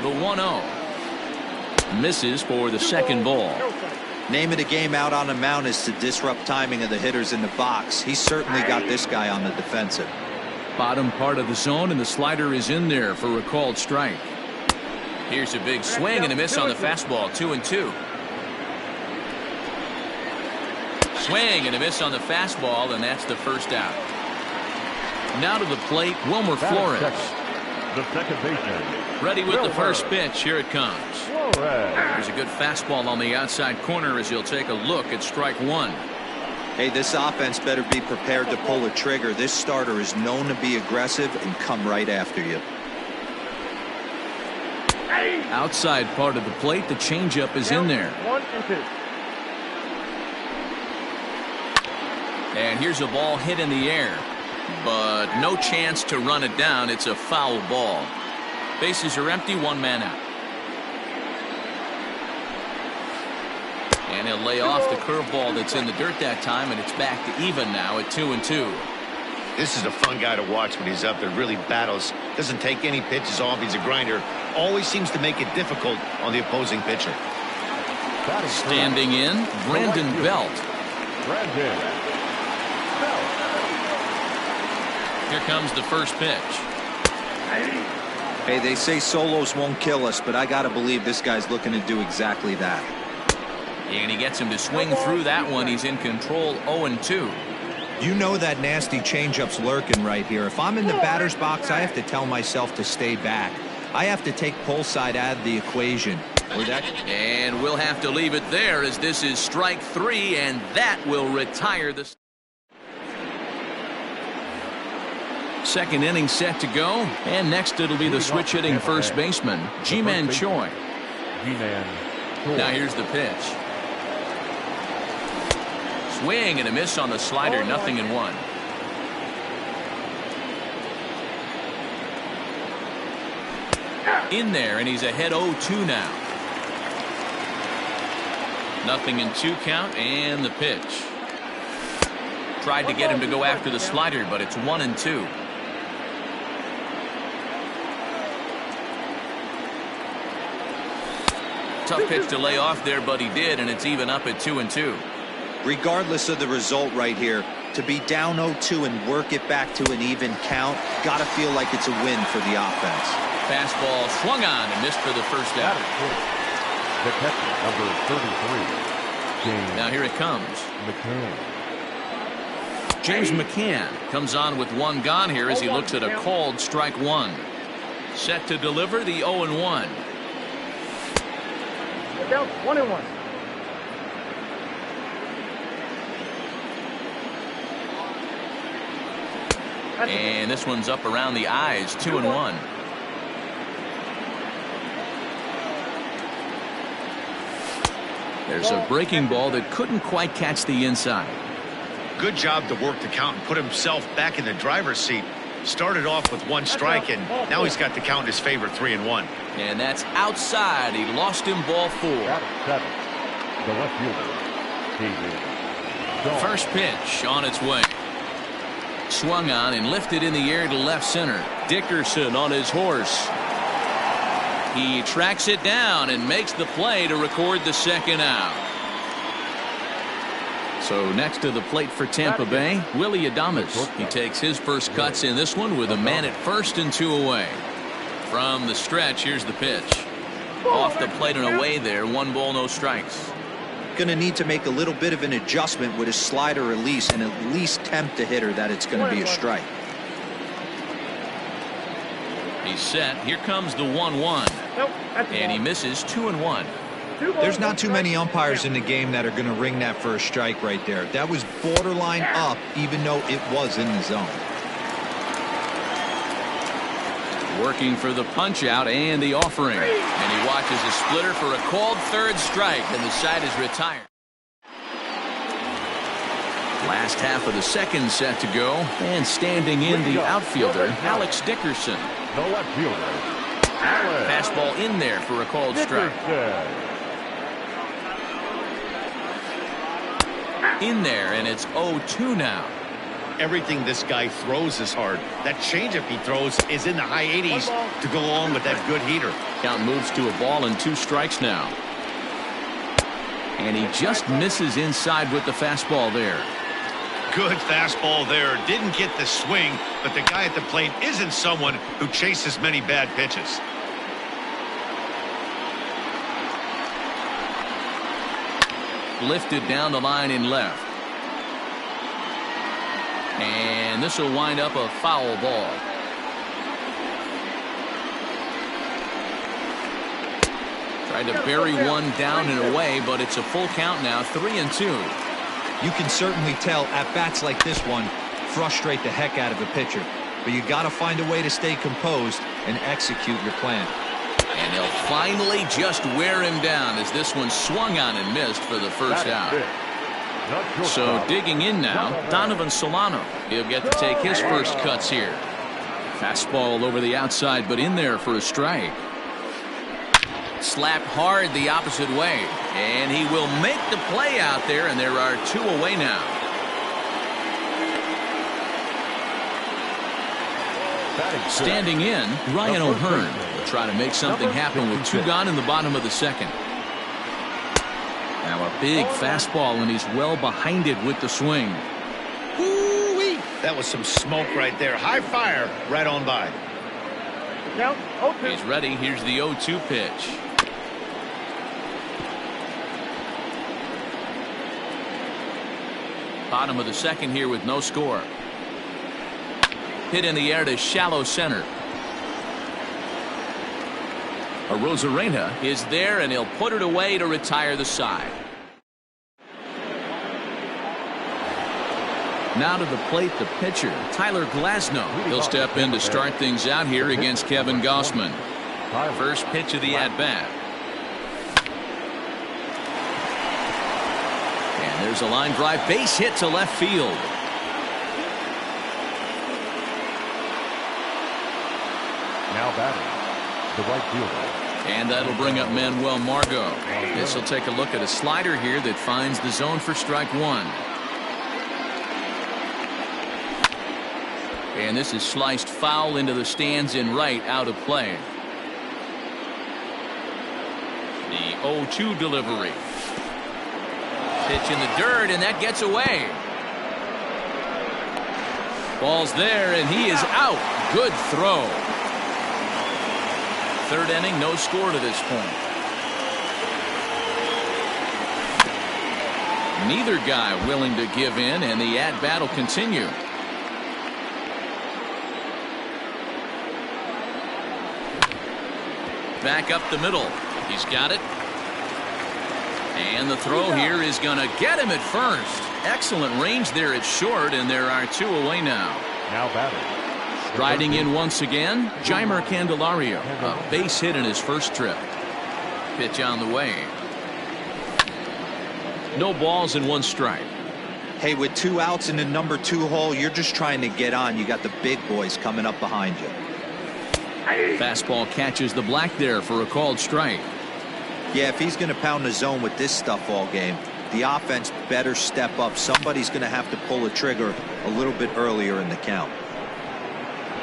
The 1-0. Misses for the second ball. Name of the game out on the mound is to disrupt timing of the hitters in the box. He's certainly got this guy on the defensive. Bottom part of the zone, and the slider is in there for a called strike. Here's a big swing and a miss on the fastball. 2-2. Swing and a miss on the fastball, and that's the first out. Now to the plate, Wilmer Flores. The second baseman. Ready with the first pitch. Here it comes. Flores. There's a good fastball on the outside corner as he'll take a look at strike 1. Hey, this offense better be prepared to pull a trigger. This starter is known to be aggressive and come right after you. Outside part of the plate, the changeup is in there. 1-2. And here's a ball hit in the air, but no chance to run it down. It's a foul ball. Bases are empty, 1 man out. And he'll lay off the curveball that's in the dirt that time, and it's back to even now at 2-2. This is a fun guy to watch when he's up there. Really battles. Doesn't take any pitches off. He's a grinder. Always seems to make it difficult on the opposing pitcher. Standing in, Brandon Belt. Brandon Belt. Here comes the first pitch. Hey, they say solos won't kill us, but I got to believe this guy's looking to do exactly that. And he gets him to swing through that one. He's in control 0-2. You know that nasty changeup's lurking right here. If I'm in the batter's box, I have to tell myself to stay back. I have to take pull side out of the equation. And we'll have to leave it there as this is strike 3, and that will retire the second inning set to go. And next it'll be the switch hitting first baseman, Ji-Man Choi. Ji-Man Choi. Now here's the pitch. Swing and a miss on the slider, 0-1. In there, and he's ahead 0-2 now. 0-2 count, and the pitch. Tried to get him to go after the slider, but it's 1-2. Tough pitch to lay off there, but he did, and it's even up at 2-2. Regardless of the result right here, to be down 0-2 and work it back to an even count, gotta feel like it's a win for the offense. Fastball swung on and missed for the first out. The catcher, number 33, James. Now here it comes. McCann. James McCann comes on with one gone here as he looks at a called strike 1. Set to deliver the 0-1. Down 1-1. And this one's up around the eyes, 2-1. There's a breaking ball that couldn't quite catch the inside. Good job to work the count and put himself back in the driver's seat. Started off with one strike, and now he's got the count in his favor, 3-1. And that's outside. He lost him ball 4. Seven. The left fielder, David Dahl. First pitch on its way. Swung on and lifted in the air to left center. Dickerson on his horse. He tracks it down and makes the play to record the second out. So next to the plate for Tampa Bay, Willie Adames. He takes his first cuts in this one with a man at first and 2 away. From the stretch, here's the pitch. Off the plate and away there, 1 ball, no strikes. Going to need to make a little bit of an adjustment with his slider release and at least tempt the hitter that it's going to be a strike. He's set. Here comes the 1-1. And he misses 2-1. There's not too many umpires in the game that are going to ring that for a strike right there. That was borderline up, even though it was in the zone. Working for the punch out and the offering. And he watches a splitter for a called third strike, and the side is retired. Last half of the second set to go, and standing in the outfielder, Alex Dickerson. The left fielder, Alex Fastball in there for a called strike. Dickerson. In there, and it's 0-2 now. Everything this guy throws is hard. That changeup he throws is in the high 80s to go along with that good heater. Count moves to a ball and 2 strikes now. And he just misses inside with the fastball there. Good fastball there. Didn't get the swing, but the guy at the plate isn't someone who chases many bad pitches. Lifted down the line in left. And this will wind up a foul ball. Tried to bury one down and away, but it's a full count now, 3-2. You can certainly tell at bats like this one frustrate the heck out of a pitcher, but you got to find a way to stay composed and execute your plan. And they'll finally just wear him down as this one swung on and missed for the first out. So digging in now, Donovan Solano. He'll get to take his first cuts here. Fastball over the outside, but in there for a strike. Slapped hard the opposite way, and he will make the play out there, and there are 2 away now. Standing in, Ryan O'Hearn will try to make something happen with 2 gone in the bottom of the second. Now a big fastball, and he's well behind it with the swing. Woo-wee. That was some smoke right there. High fire right on by. Count 0-2. He's ready. Here's the 0-2 pitch. Bottom of the second here with no score. Hit in the air to shallow center. Arozarena is there, and he'll put it away to retire the side. Now to the plate, the pitcher, Tyler Glasnow. He'll step in to start things out here against Kevin Gossman. First pitch of the at-bat. And there's a line drive, base hit to left field. Now batting, the right fielder. And that'll bring up Manuel Margot. This will take a look at a slider here that finds the zone for strike 1. And this is sliced foul into the stands in right, out of play. The 0-2 delivery. Pitch in the dirt, and that gets away. Ball's there, and he is out. Good throw. Third inning, no score to this point. Neither guy willing to give in, and the at-bat will continue. Back up the middle. He's got it. And the throw here is going to get him at first. Excellent range there at short, and there are 2 away now. Now batting. Riding in once again, Jeimer Candelario. A base hit in his first trip. Pitch on the way. No balls and 1 strike. Hey, with 2 outs in the number 2 hole, you're just trying to get on. You got the big boys coming up behind you. Fastball catches the black there for a called strike. Yeah, if he's going to pound the zone with this stuff all game, the offense better step up. Somebody's going to have to pull a trigger a little bit earlier in the count.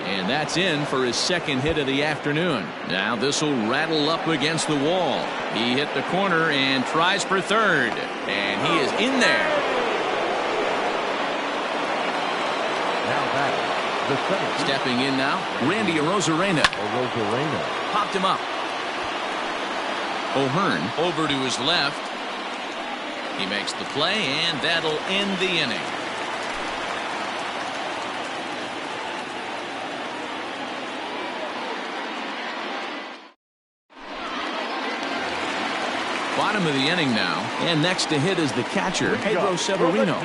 And that's in for his second hit of the afternoon. Now this will rattle up against the wall. He hit the corner and tries for third. And he is in there. Now batting, the center. Stepping in now, Randy Arozarena. Popped him up. O'Hearn over to his left. He makes the play, and that'll end the inning. Bottom of the inning now, and next to hit is the catcher, Pedro Severino.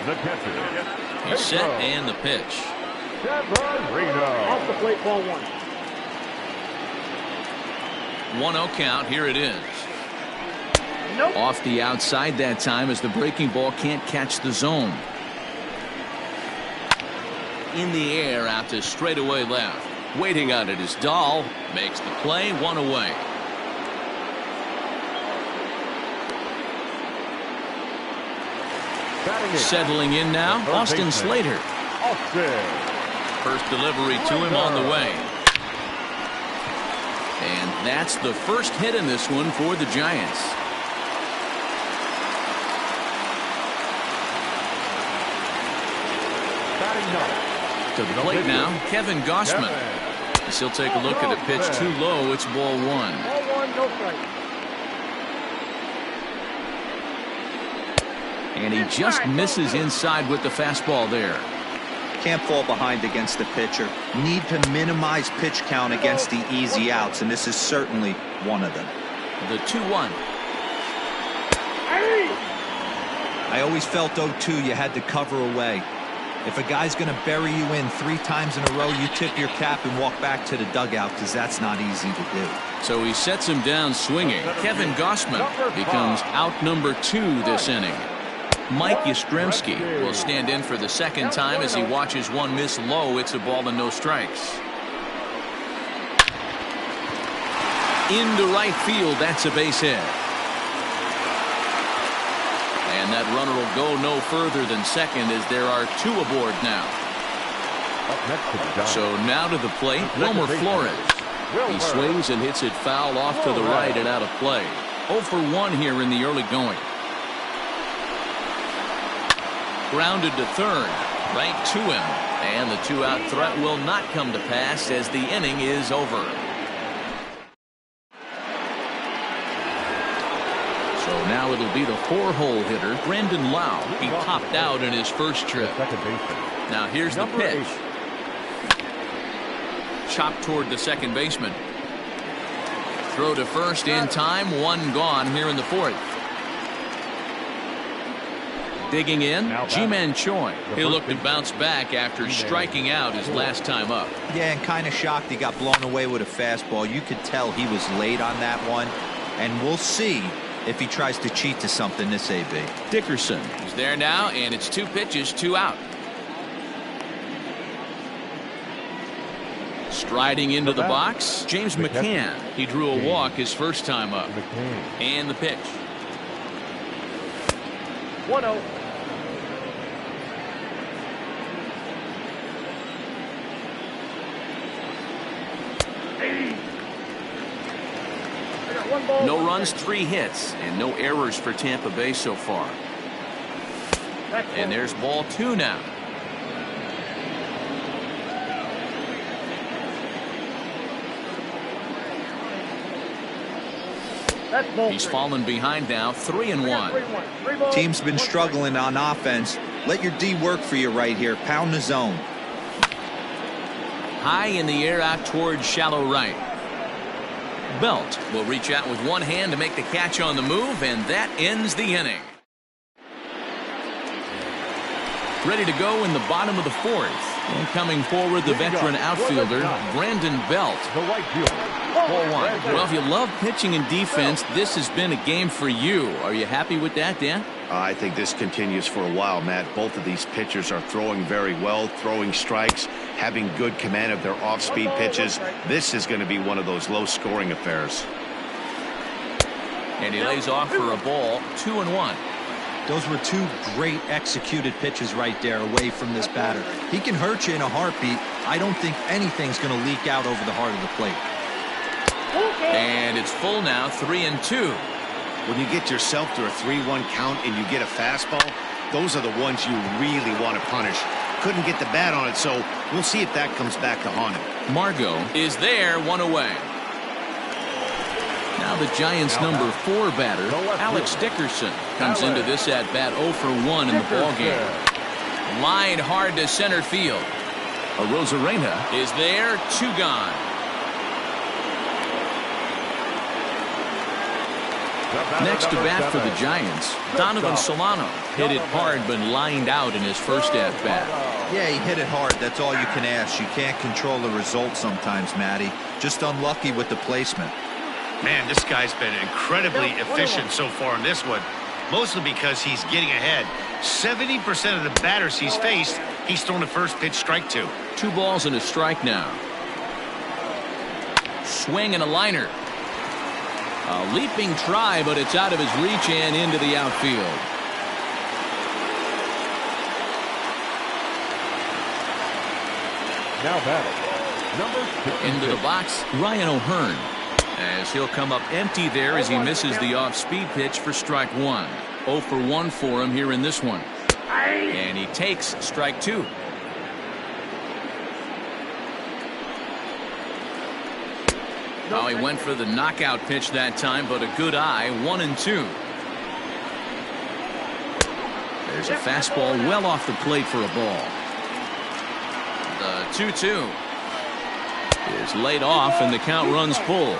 The catcher. He's set, and the pitch. Severino. Off the plate, ball 1. 1-0 count. Here it is. Nope. Off the outside that time as the breaking ball can't catch the zone. In the air out to straightaway left. Waiting on it is Dahl. Makes the play, 1 away. Settling in now, Austin Slater. First delivery to him on the way. And that's the first hit in this one for the Giants. To the plate now, Kevin Gossman. As he'll take a look at a pitch too low. It's ball 1. Ball 1, no strike. And he just misses inside with the fastball there. Can't fall behind against the pitcher. Need to minimize pitch count against the easy outs, and this is certainly one of them. The 2-1. I always felt 0-2 you had to cover away. If a guy's going to bury you in 3 times in a row, you tip your cap and walk back to the dugout, because that's not easy to do. So he sets him down swinging. Kevin Gossman becomes out number 2 this inning. Mike Yastrzemski will stand in for the second time as he watches one miss low. It's a ball and no strikes. Into right field. That's a base hit. And that runner will go no further than second as there are 2 aboard now. Up next to the Giants. So now to the plate, Wilmer Flores. He swings and hits it foul off to the right and out of play. 0 for 1 here in the early going. Grounded to third, right to him. And the 2-out threat will not come to pass as the inning is over. So now it'll be the 4-hole hitter, Brandon Lau. He popped out in his first trip. Second baseman. Now here's the pitch. Chopped toward the second baseman. Throw to first in time. 1 gone here in the 4th. Digging in, Ji-Man Choi. He'll look to bounce back after striking out his last time up. Yeah, and kind of shocked he got blown away with a fastball. You could tell he was late on that one. And we'll see if he tries to cheat to something this AB. Dickerson is there now, and it's 2 pitches, 2 out. Striding into the box, James McCann. He drew a walk his first time up. And the pitch. 1-0. No runs, 3 hits, and no errors for Tampa Bay so far. And there's ball 2 now. He's fallen behind now, 3-1. Team's been struggling on offense. Let your D work for you right here. Pound the zone. High in the air out towards shallow right. Belt will reach out with one hand to make the catch on the move, and that ends the inning. Ready to go in the bottom of the 4th. And coming forward, the veteran outfielder, Brandon Belt. The right fielder. 4-1. Well, if you love pitching and defense, this has been a game for you. Are you happy with that, Dan? I think this continues for a while, Matt. Both of these pitchers are throwing very well, throwing strikes, having good command of their off-speed pitches. This is going to be one of those low-scoring affairs. And he lays off for a ball, 2-1. Those were 2 great executed pitches right there away from this batter. He can hurt you in a heartbeat. I don't think anything's going to leak out over the heart of the plate. And it's full now, 3-2. When you get yourself to a 3-1 count and you get a fastball, those are the ones you really want to punish. Couldn't get the bat on it, so we'll see if that comes back to haunt him. Margot is there, 1 away. Now the Giants' number 4 batter, Alex Dickerson, comes into this at-bat 0 for 1 in the ballgame. Line hard to center field. Arozarena is there, 2 gone. Next to bat for the Giants, Donovan Solano. Hit it hard but lined out in his first at-bat. Yeah, he hit it hard. That's all you can ask. You can't control the result sometimes, Matty. Just unlucky with the placement. Man, this guy's been incredibly efficient so far in this one, mostly because he's getting ahead. 70% of the batters he's faced, he's thrown a first pitch strike to. 2 balls and a strike now. Swing and a liner. A leaping try, but it's out of his reach and into the outfield. Now batting, number 56. Into the box, Ryan O'Hearn. As he'll come up empty there as he misses the off-speed pitch for strike 1. 0 for 1 for him here in this one. And he takes strike 2. Oh, he went for the knockout pitch that time, but a good eye, 1-2. There's a fastball well off the plate for a ball. The 2-2 is laid off, and the count runs full.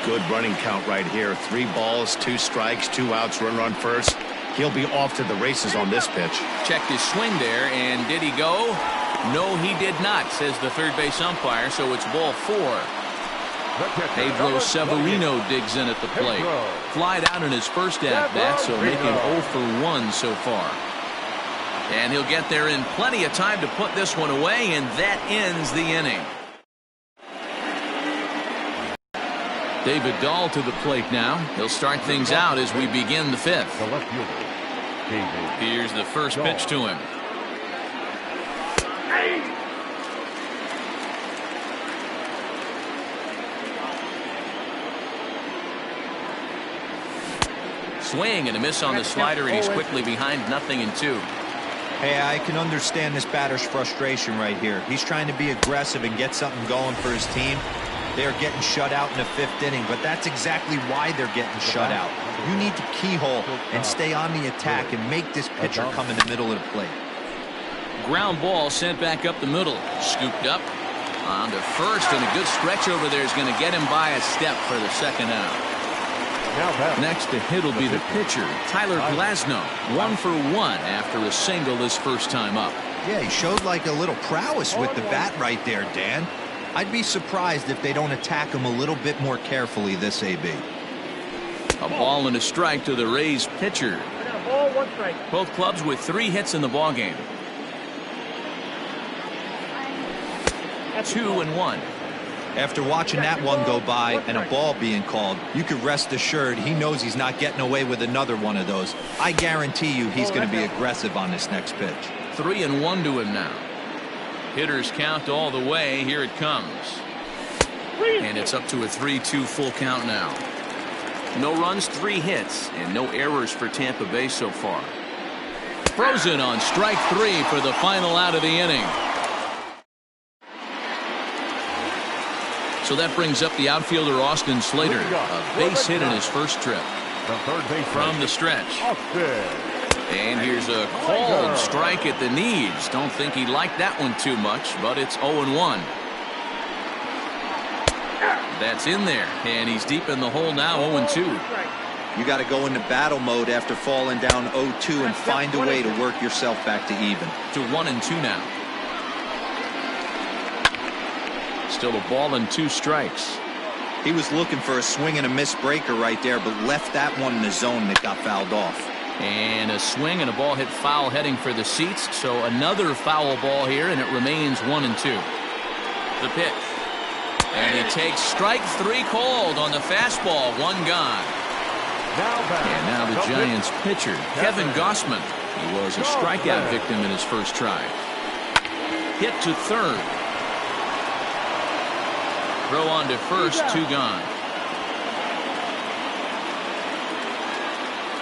Good running count right here. 3 balls, 2 strikes, 2 outs, runner on first. He'll be off to the races on this pitch. Checked his swing there, and did he go? No, he did not, says the third base umpire, so it's ball 4. Pedro Severino digs in at the plate. Flied out in his first at-bat, so making 0 for 1 so far. And he'll get there in plenty of time to put this one away, and that ends the inning. David Dahl to the plate now. He'll start things out as we begin the 5th. The left fielder, David. Here's the first pitch to him. swing and a miss on the slider, and he's quickly behind 0-2. Hey, I can understand this batter's frustration right here. He's trying to be aggressive and get something going for his team. They're getting shut out in the 5th inning, but that's exactly why they're getting shut out. You need to keyhole and stay on the attack and make this pitcher come in the middle of the plate. Ground ball sent back up the middle. Scooped up on to first, and a good stretch over there is going to get him by a step for the second out. Next to hit will be the pitcher, Tyler Glasnow. 1 for 1 after a single his first time up. Yeah, he showed like a little prowess with the bat right there, Dan. I'd be surprised if they don't attack him a little bit more carefully this AB. A ball and a strike to the Rays pitcher. I got a ball, 1 strike. Both clubs with 3 hits in the ballgame. 2-1. After watching that one go by and a ball being called, you can rest assured he knows he's not getting away with another one of those. I guarantee you he's going to be aggressive on this next pitch. 3-1 to him now. Hitters count all the way. Here it comes. And it's up to a 3-2 full count now. No runs, 3 hits, and no errors for Tampa Bay so far. Frozen on strike 3 for the final out of the inning. So that brings up the outfielder Austin Slater. A base hit in his first trip. From the stretch. And here's a called strike at the knees. Don't think he liked that one too much, but it's 0-1. That's in there, and he's deep in the hole now, 0-2. You got to go into battle mode after falling down 0-2 and find a way to work yourself back to even. To 1-2 now. Still a ball and 2 strikes. He was looking for a swing and a miss breaker right there, but left that one in the zone that got fouled off. And a swing and a ball hit foul heading for the seats. So another foul ball here, and it remains 1-2. The pitch. And he takes strike 3 called on the fastball. 1 gone. And now the Giants pitcher, Kevin Gossman. He was a strikeout victim in his first try. Hit to third. Throw on to first, 2 gone.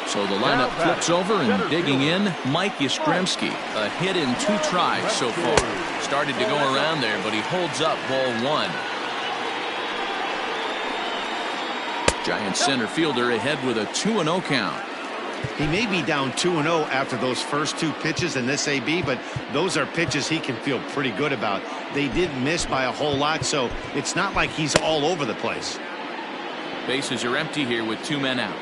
So the lineup flips over, and digging in, Mike Yastrzemski. A hit in 2 tries so far. Started to go around there, but he holds up ball 1. Giants center fielder ahead with a 2-0 count. He may be down 2-0 after those first 2 pitches in this AB, but those are pitches he can feel pretty good about. They did miss by a whole lot, so it's not like he's all over the place. Bases are empty here with 2 men out.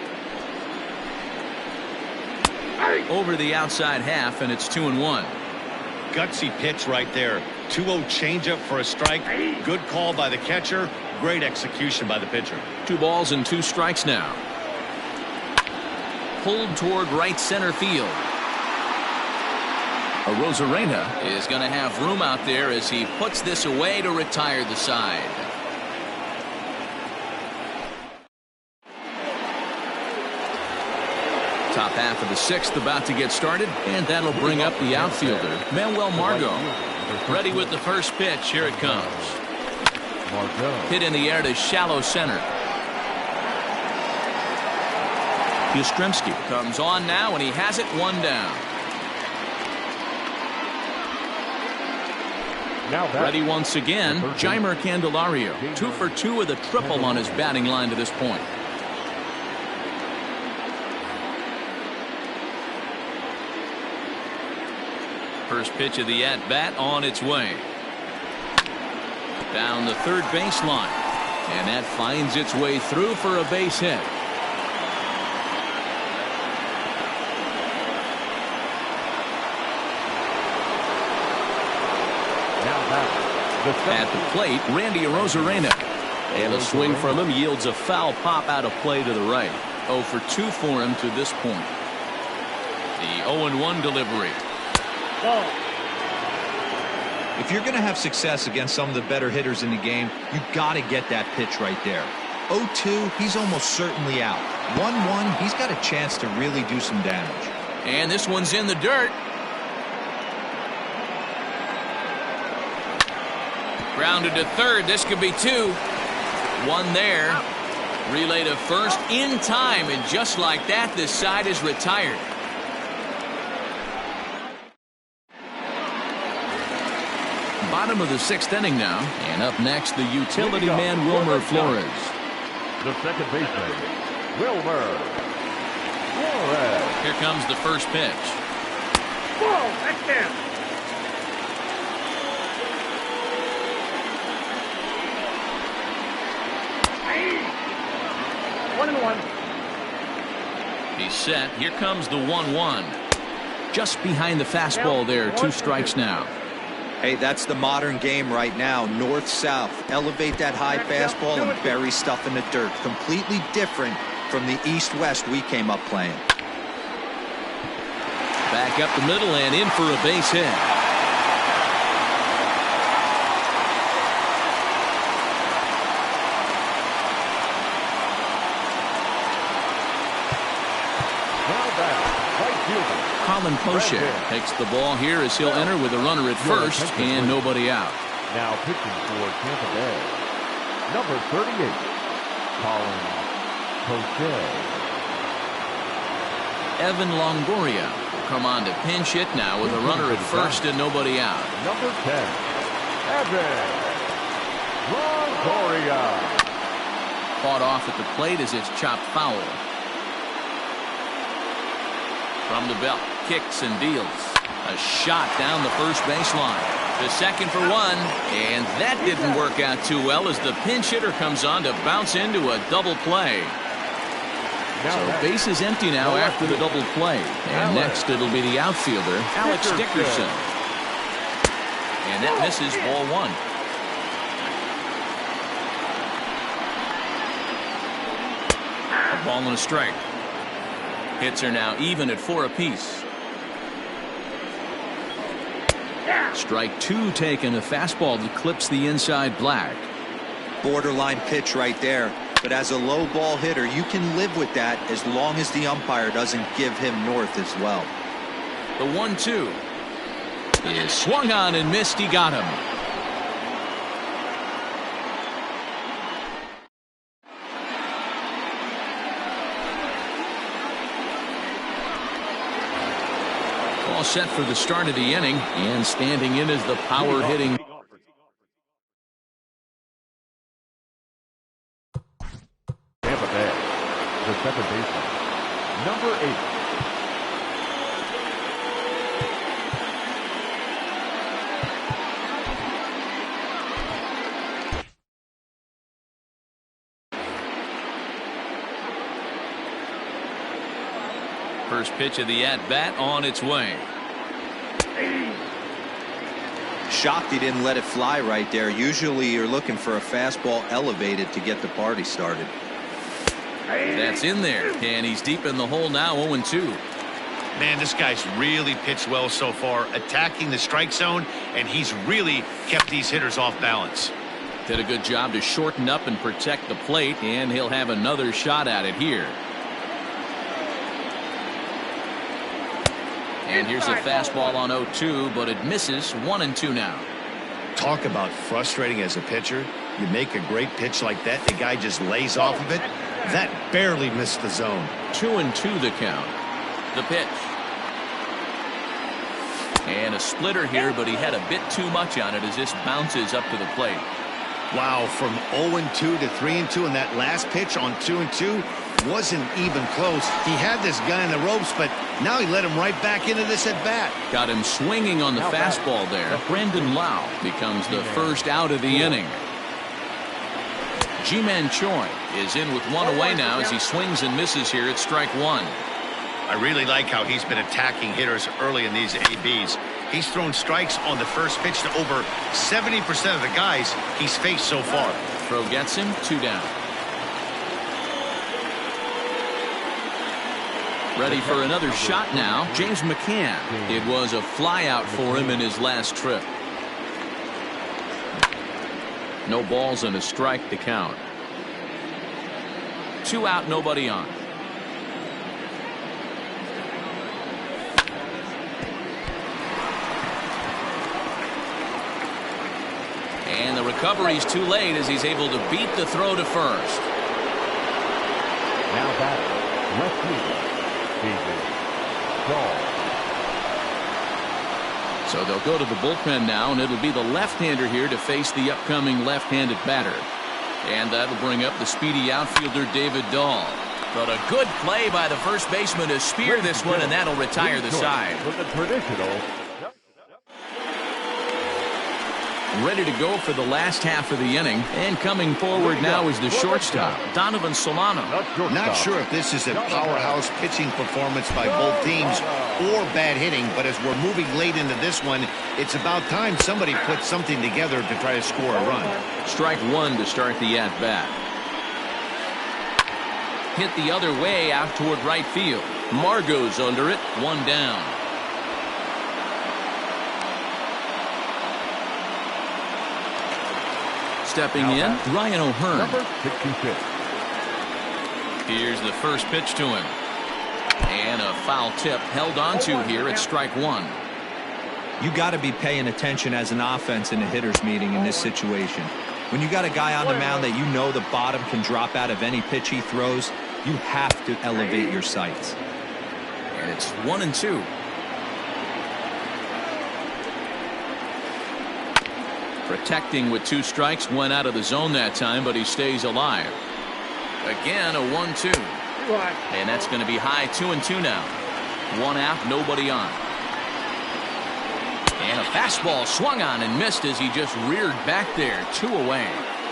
Over the outside half, and it's 2-1. Gutsy pitch right there. 2-0 changeup for a strike. Good call by the catcher. Great execution by the pitcher. 2 balls and 2 strikes now. Pulled toward right center field. Arozarena is going to have room out there as he puts this away to retire the side. Top half of the 6th about to get started, and that'll bring up the outfielder, Manuel Margot. Ready with the first pitch. Here it comes. Hit in the air to shallow center. Yastrzemski comes on now, and he has it 1 down. Ready once again, Jeimer Candelario. 2 for 2 with a triple on his batting line to this point. First pitch of the at-bat on its way. Down the third baseline. And that finds its way through for a base hit. At the plate, Randy Arozarena. And a swing from him yields a foul pop out of play to the right. 0 for 2 for him to this point. The 0-1 delivery. If you're going to have success against some of the better hitters in the game, you got to get that pitch right there. 0-2, he's almost certainly out. 1-1, he's got a chance to really do some damage. And this one's in the dirt. Grounded to third. This could be 2. 1 there. Relay to first in time, and just like that, this side is retired. Bottom of the 6th inning now, and up next, the utility man Wilmer Flores. The second baseman, Wilmer Flores. Here comes the first pitch. Whoa, that's down. One and one. He's set. Here comes the 1-1. Just behind the fastball there. 2 strikes now. Hey, that's the modern game right now. North-south. Elevate that high fastball and bury stuff in the dirt. Completely different from the east-west we came up playing. Back up the middle and in for a base hit. Colin Poche takes the ball here as he'll enter with a runner at first and nobody out. Now pitching for Tampa Bay, number 38, Colin Poche. Evan Longoria will come on to pinch hit now with a runner at first and nobody out. Number 10, Evan Longoria. Fought off at the plate as it's chopped foul. From the belt, kicks and deals. A shot down the first baseline. The second for 1, and that didn't work out too well as the pinch hitter comes on to bounce into a double play. So base is empty now after the double play. And next it'll be the outfielder, Alex Dickerson. And that misses, ball 1. A ball and a strike. Hits are now even at 4 apiece. Strike 2 taken. A fastball that clips the inside black. Borderline pitch right there. But as a low ball hitter, you can live with that as long as the umpire doesn't give him north as well. The 1-2 is swung on and missed. He got him. All set for the start of the inning, and standing in is the power hitting Tampa Bay, the second baseman, number 8. First pitch of the at-bat on its way. Shocked he didn't let it fly right there. Usually you're looking for a fastball elevated to get the party started. That's in there, and he's deep in the hole now. 0-2. Man, this guy's really pitched well so far, attacking the strike zone, and he's really kept these hitters off balance. Did a good job to shorten up and protect the plate, and he'll have another shot at it here. And here's a fastball on 0-2, but it misses. 1-2 now. Talk about frustrating as a pitcher. You make a great pitch like that, the guy just lays off of it. That barely missed the zone. 2-2 the count. The pitch. And a splitter here, but he had a bit too much on it as this bounces up to the plate. Wow, from 0-2 to 3-2 in that last pitch on 2-2 wasn't even close. He had this guy in the ropes, but now he let him right back into this at bat. Got him swinging on the fastball there. Brendan Lau becomes the first out of the inning. Ji-Man Choi is in with 1 away now as he swings and misses here at strike 1. I really like how he's been attacking hitters early in these ABs. He's thrown strikes on the first pitch to over 70% of the guys he's faced so far. Throw gets him, 2 down. Ready for another shot now, James McCann. It was a flyout for him in his last trip. No balls and a strike to count. 2 out, nobody on. And the recovery's too late as he's able to beat the throw to first. batter, left fielder, David Dahl. So they'll go to the bullpen now, and it'll be the left-hander here to face the upcoming left-handed batter. And that'll bring up the speedy outfielder David Dahl. But a good play by the first baseman to spear this one, and that'll retire the side. With the traditional. Ready to go for the last half of the inning. And coming forward now is the shortstop, Donovan Solano. Not sure if this is a powerhouse pitching performance by both teams or bad hitting, but as we're moving late into this one, it's about time somebody puts something together to try to score a run. Strike one to start the at-bat. Hit the other way out toward right field. Margot's under it, one down. Stepping in, Ryan O'Hearn. Number 66. Here's the first pitch to him. And a foul tip held onto here at strike one. You got to be paying attention as an offense in a hitter's meeting in this situation. When you got a guy on the mound that you know the bottom can drop out of any pitch he throws, you have to elevate your sights. And it's 1-2. Protecting with two strikes, went out of the zone that time, but he stays alive. Again, a 1-2. And that's going to be high, 2-2 now. One out, nobody on. And a fastball swung on and missed as he just reared back there, 2 away.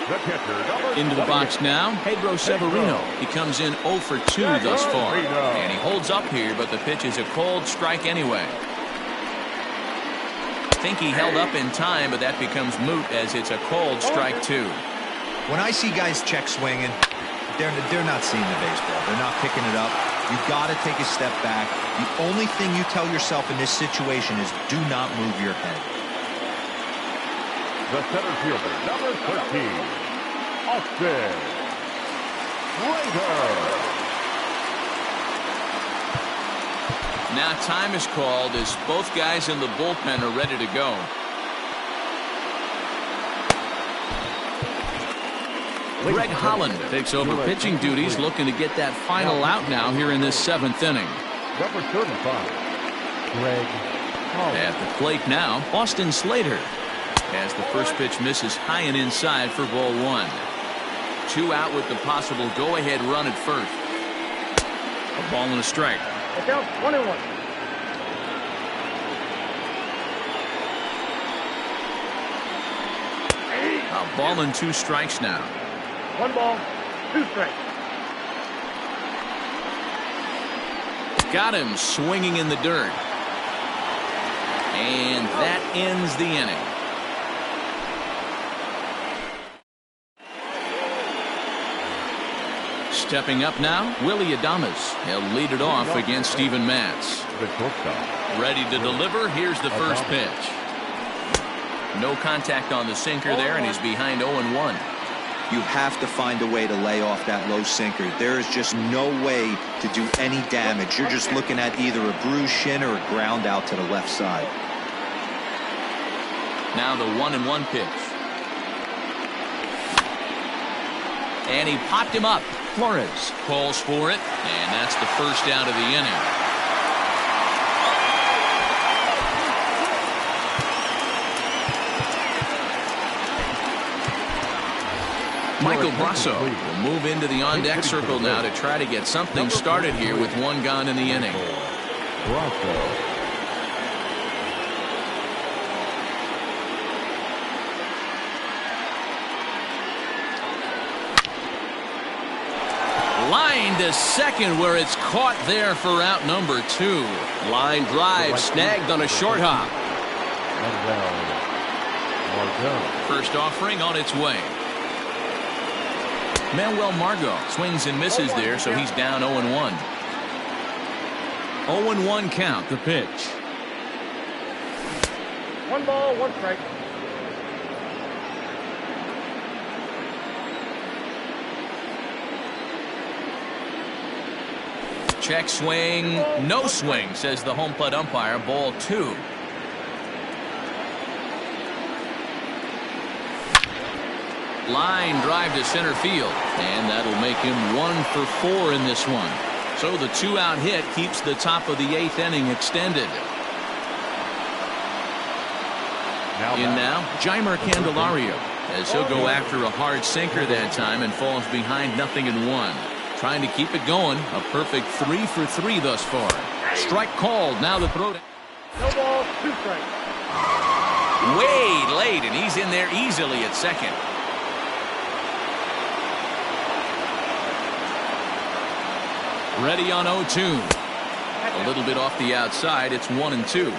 The catcher, Into the box now, Pedro Severino. He comes in 0 for 2 thus far. And he holds up here, but the pitch is a cold strike anyway. I think he held up in time, but that becomes moot as it's a cold strike 2. When I see guys check swinging, they're not seeing the baseball. They're not picking it up. You got to take a step back. The only thing you tell yourself in this situation is do not move your head. the center fielder, number 13, Austin Slater. Now time is called as both guys in the bullpen are ready to go. Greg Holland takes over pitching duties, looking to get that final out now here in this 7th inning. Number 35, Greg Holland. At the plate now, Austin Slater. As the first pitch misses high and inside for ball 1. 2 out with the possible go-ahead run at first. A ball and a strike. It's out 1-1. A ball and 2 strikes now. 1 ball, 2 strikes. Got him swinging in the dirt. And that ends the inning. Stepping up now, Willie Adames. He'll lead it off against Steven Matz. The shortstop. Ready to deliver. Here's the first pitch. No contact on the sinker there, and he's behind 0-1. You have to find a way to lay off that low sinker. There is just no way to do any damage. You're just looking at either a bruised shin or a ground out to the left side. Now the 1-1 pitch. And he popped him up. Flores calls for it, and that's the first out of the inning. Michael Brasso will move into the on-deck circle now to try to get something started here with 1 gone in the inning. Brasso. Line to second where it's caught there for out number 2. Line drive snagged on a short hop. First offering on its way. Manuel Margot swings and misses there, so he's down 0-1. 0-1 count, the pitch. 1 ball, 1 strike. Check swing, no swing, says the home plate umpire. Ball 2. Line drive to center field, and that'll make him 1 for 4 in this one. So the 2-out hit keeps the top of the 8th inning extended. In now, Jeimer Candelario, as he'll go after a hard sinker that time and falls behind 0-1. Trying to keep it going. A perfect 3 for 3 thus far. Strike called. Now the throw. No ball, 2 strikes. Way late, and he's in there easily at second. Ready on 0-2. A little bit off the outside. It's 1-2.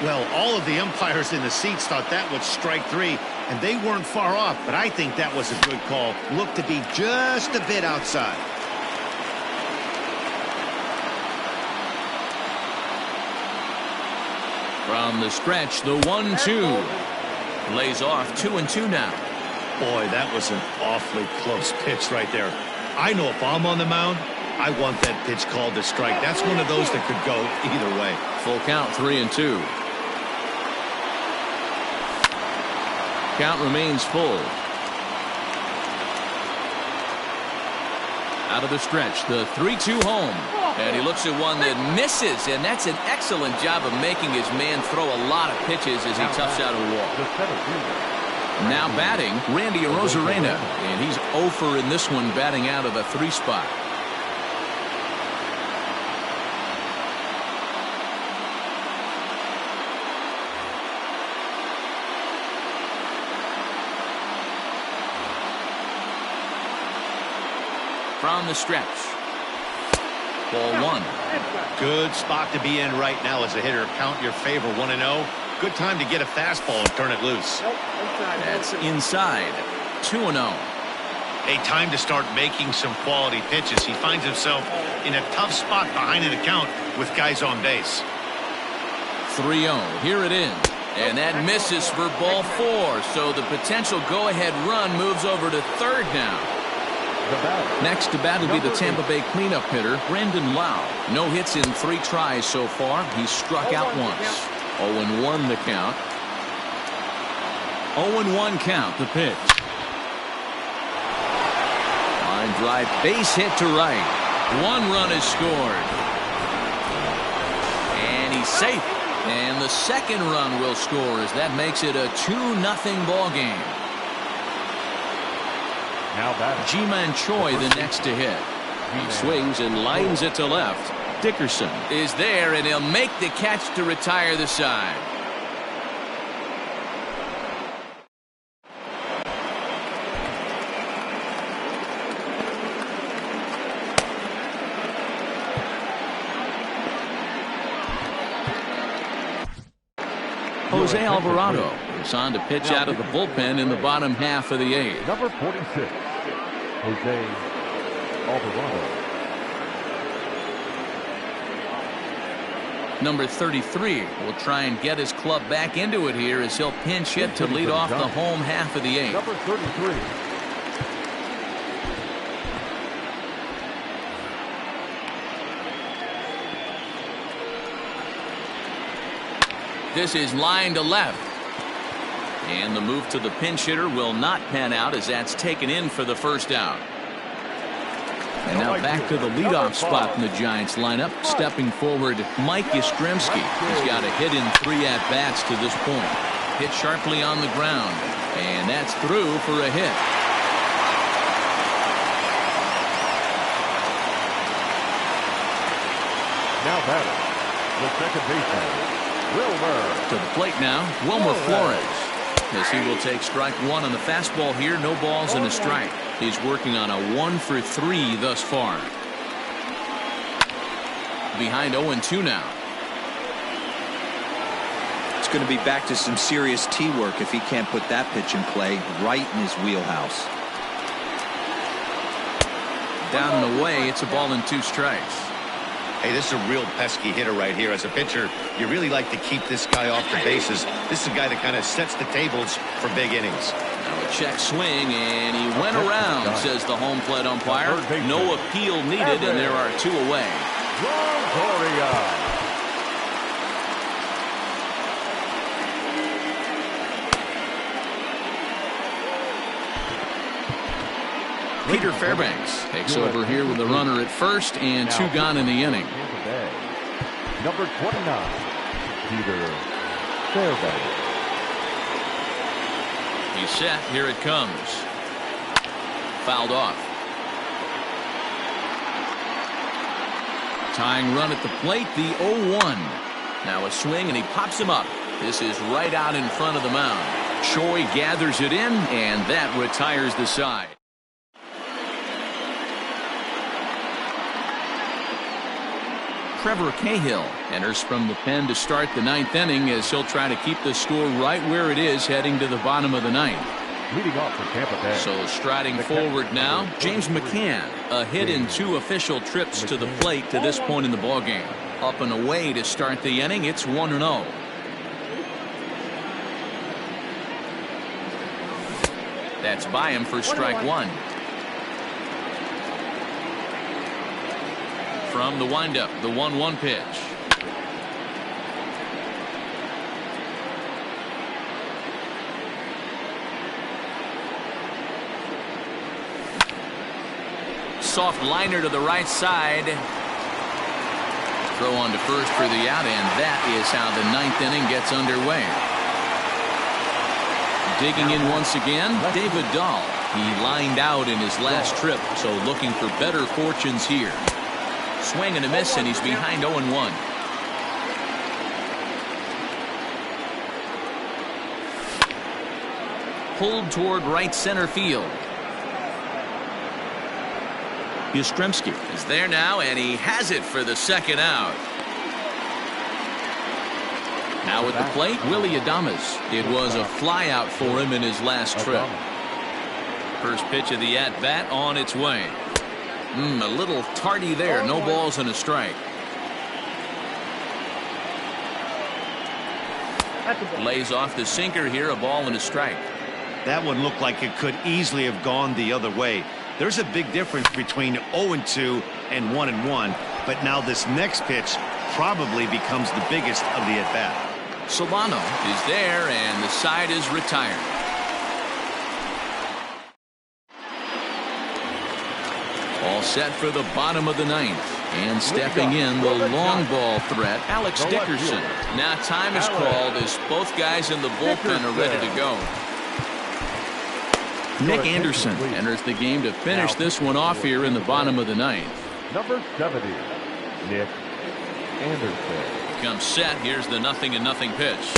Well, all of the umpires in the seats thought that was strike 3, and they weren't far off, but I think that was a good call. Looked to be just a bit outside. From the stretch, the 1-2. Lays off 2-2 now. Boy, that was an awfully close pitch right there. I know if I'm on the mound, I want that pitch called a strike. That's one of those that could go either way. Full count, 3-2. Count remains full. Out of the stretch, the 3-2 home. And he looks at one that misses, and that's an excellent job of making his man throw a lot of pitches as he toughs out a wall. Now batting, Randy Arozarena, and he's 0 for in this one, batting out of the 3 spot. From the stretch. Ball 1. Good spot to be in right now as a hitter. Count your favor, 1-0. Good time to get a fastball and turn it loose. That's inside. 2-0. A time to start making some quality pitches. He finds himself in a tough spot behind an account with guys on base. 3-0. Here it is. And that misses for ball 4. So the potential go-ahead run moves over to third now. Next to bat will be the Tampa Bay cleanup hitter, Brandon Lau. No hits in 3 tries so far. He's struck out once. 0-1 the count. 0-1 count, the pitch. Line drive, base hit to right. 1 run is scored. And he's safe. And the second run will score as that makes it a 2-0 ball game. Now batting. Ji-Man Choi the next to hit. He swings and lines it to left. Dickerson is there, and he'll make the catch to retire the side. Jose Alvarado is on to pitch out of the bullpen in the bottom half of the 8th. Number 46, Jose Alvarado. Number 33 will try and get his club back into it here as he'll pinch hit to lead off the home half of the 8th. Number 33. This is line to left. And the move to the pinch hitter will not pan out as that's taken in for the first out. And now back to the leadoff spot in the Giants lineup. Stepping forward, Mike Yastrzemski. He's got a hit in 3 at-bats to this point. Hit sharply on the ground. And that's through for a hit. Now batting, the second baseman, Wilmer. To the plate now, Wilmer Flores. As he will take strike 1 on the fastball here. No balls and a strike. He's working on a 1 for 3 thus far. Behind 0-2 now. It's going to be back to some serious tee work if he can't put that pitch in play right in his wheelhouse. Down and away. It's a ball and 2 strikes. Hey, this is a real pesky hitter right here. As a pitcher, you really like to keep this guy off the bases. This is a guy that kind of sets the tables for big innings. Now a check swing, and he went around, says the home plate umpire. No appeal needed, and there are 2 away. Longoria. Peter Fairbanks takes over here with a runner at first and 2 gone in the inning. Number 29, Peter Fairbanks. He's set. Here it comes. Fouled off. Tying run at the plate, the 0-1. Now a swing, and he pops him up. This is right out in front of the mound. Choi gathers it in, and that retires the side. Trevor Cahill enters from the pen to start the 9th inning as he'll try to keep the score right where it is heading to the bottom of the 9th. Leading off for Tampa Bay. So striding forward now, James McCann, a hit in 2 official trips to the plate to this point in the ballgame. Up and away to start the inning, it's 1-0. That's by him for strike 1. From the windup, the 1-1 pitch. Soft liner to the right side. Throw on to first for the out, and that is how the 9th inning gets underway. Digging in once again, David Dahl. He lined out in his last trip, so looking for better fortunes here. Swing and a miss, and he's behind 0-1. Pulled toward right center field. Yastrzemski is there now, and he has it for the 2nd out. Now at the plate, Willie Adames. It was a fly out for him in his last trip. First pitch of the at-bat on its way. A little tardy there. No balls and a strike. Lays off the sinker here. A ball and a strike. That one looked like it could easily have gone the other way. There's a big difference between 0-2 and 1-1. But now this next pitch probably becomes the biggest of the at-bat. Solano is there, and the side is retired. All set for the bottom of the 9th. And stepping in, the long ball threat, Alex Dickerson. Now time is called as both guys in the bullpen are ready to go. Nick Anderson enters the game to finish this one off here in the bottom of the 9th. Number 70, Nick Anderson. Comes set. Here's the 0-0 pitch.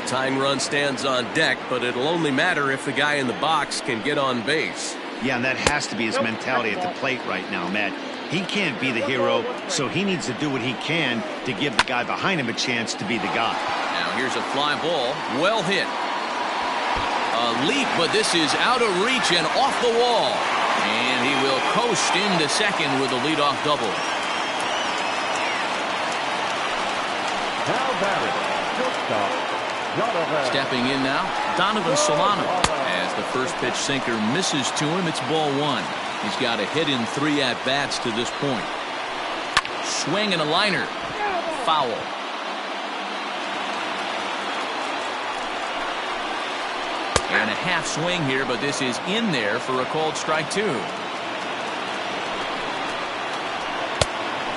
Tying run stands on deck, but it'll only matter if the guy in the box can get on base. Yeah, and that has to be his mentality at the plate right now, Matt. He can't be the hero, so he needs to do what he can to give the guy behind him a chance to be the guy. Now here's a fly ball. Well hit. A leap, but this is out of reach and off the wall. And he will coast into second with a leadoff double. Now batting, shortstop, Stepping in now, Donovan Solano. As the first pitch sinker misses to him, it's ball 1. He's got a hit in 3 at-bats to this point. Swing and a liner. Foul. And a half swing here, but this is in there for a called strike 2.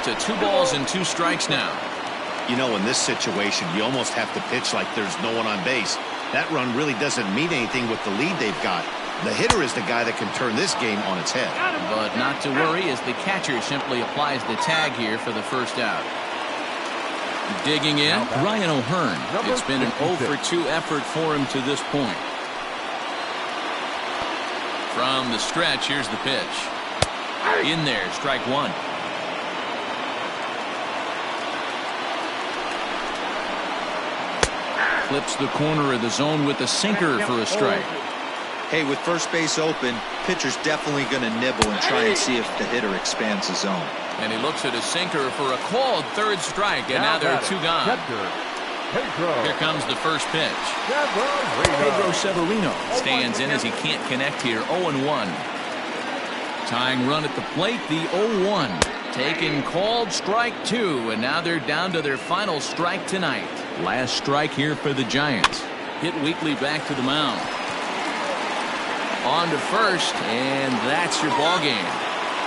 To 2 balls and 2 strikes now. You know, in this situation, you almost have to pitch like there's no one on base. That run really doesn't mean anything with the lead they've got. The hitter is the guy that can turn this game on its head. But not to worry, as the catcher simply applies the tag here for the first out. Digging in, Ryan O'Hearn. It's been an 0-for-2 effort for him to this point. From the stretch, here's the pitch. In there, strike 1. Flips the corner of the zone with the sinker for a strike. Hey, with first base open, pitcher's definitely going to nibble and try and see if the hitter expands his zone. And he looks at a sinker for a called 3rd strike, and now there are 2 gone. Here comes the first pitch. Pedro Severino stands in as he can't connect here. 0-1. Tying run at the plate, the 0-1. Taken, called strike 2, and now they're down to their final strike tonight. Last strike here for the Giants. Hit weekly back to the mound. On to first, and that's your ball game.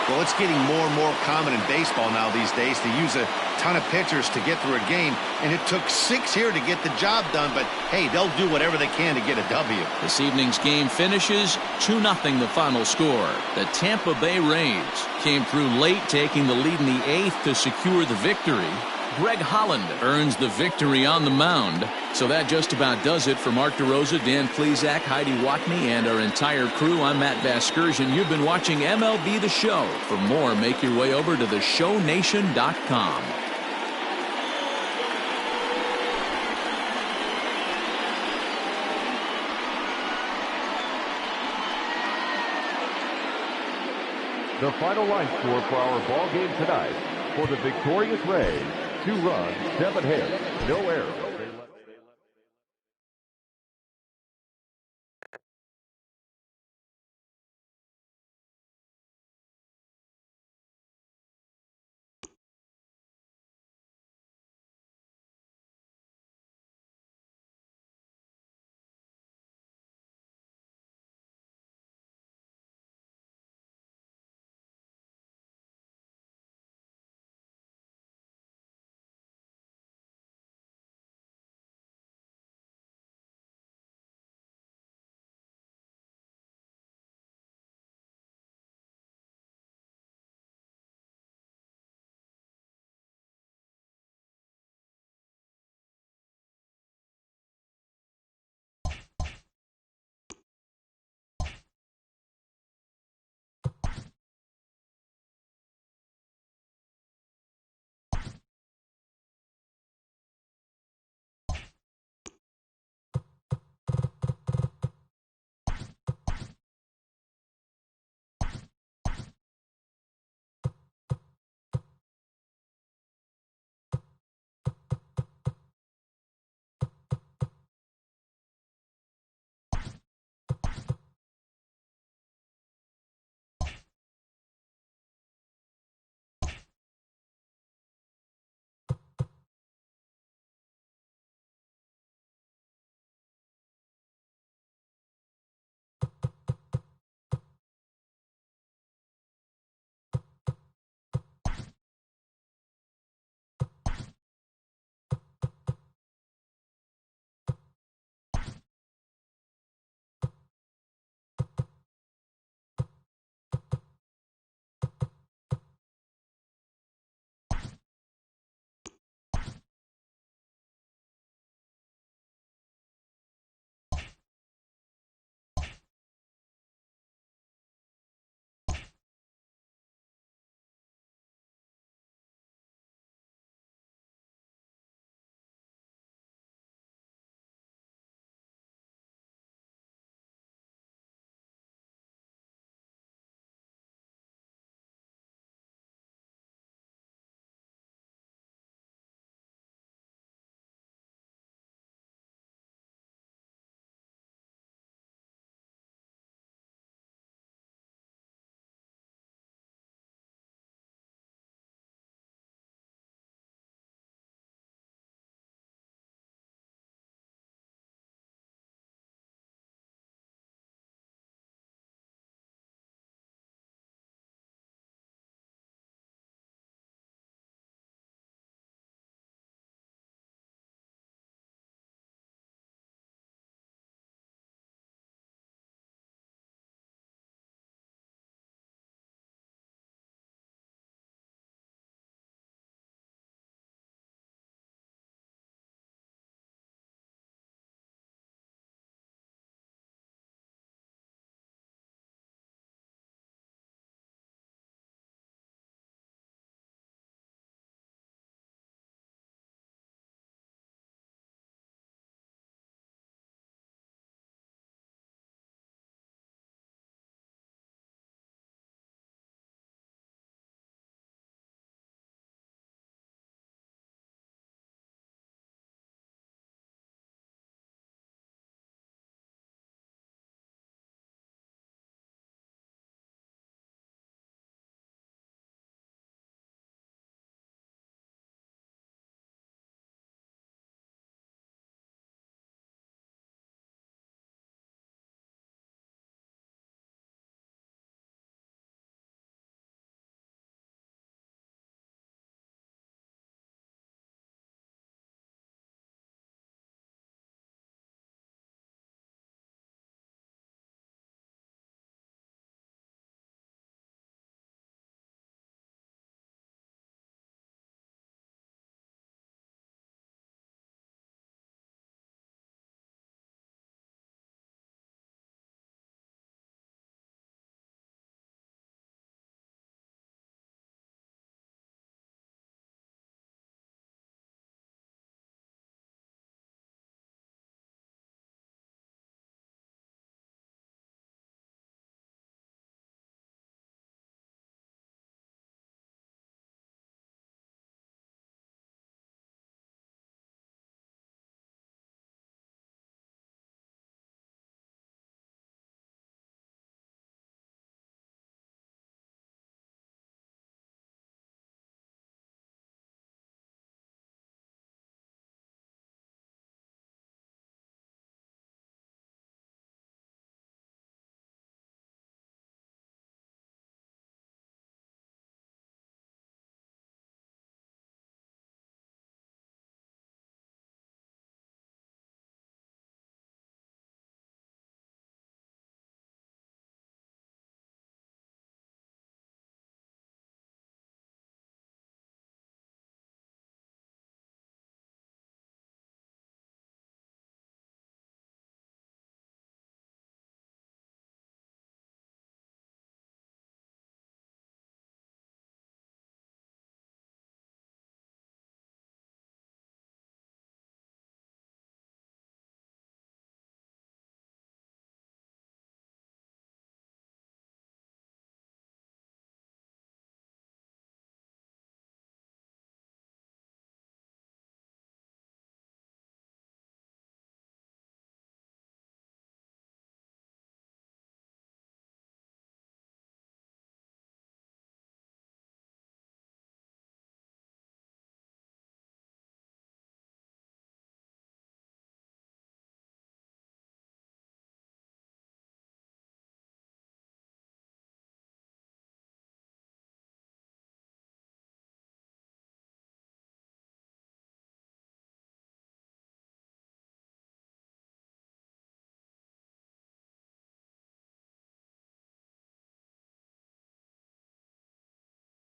Well, it's getting more and more common in baseball now these days to use a ton of pitchers to get through a game, and it took 6 here to get the job done, but hey, they'll do whatever they can to get a W. This evening's game finishes 2-0 the final score. The Tampa Bay Rays came through late, taking the lead in the 8th to secure the victory. Greg Holland earns the victory on the mound. So that just about does it for Mark DeRosa, Dan Plesac, Heidi Watney, and our entire crew. I'm Matt Vasgersian. You've been watching MLB The Show. For more, make your way over to theshownation.com. The final line score for our ball game tonight. For the victorious Rays, 2 runs, 7 hits, no errors.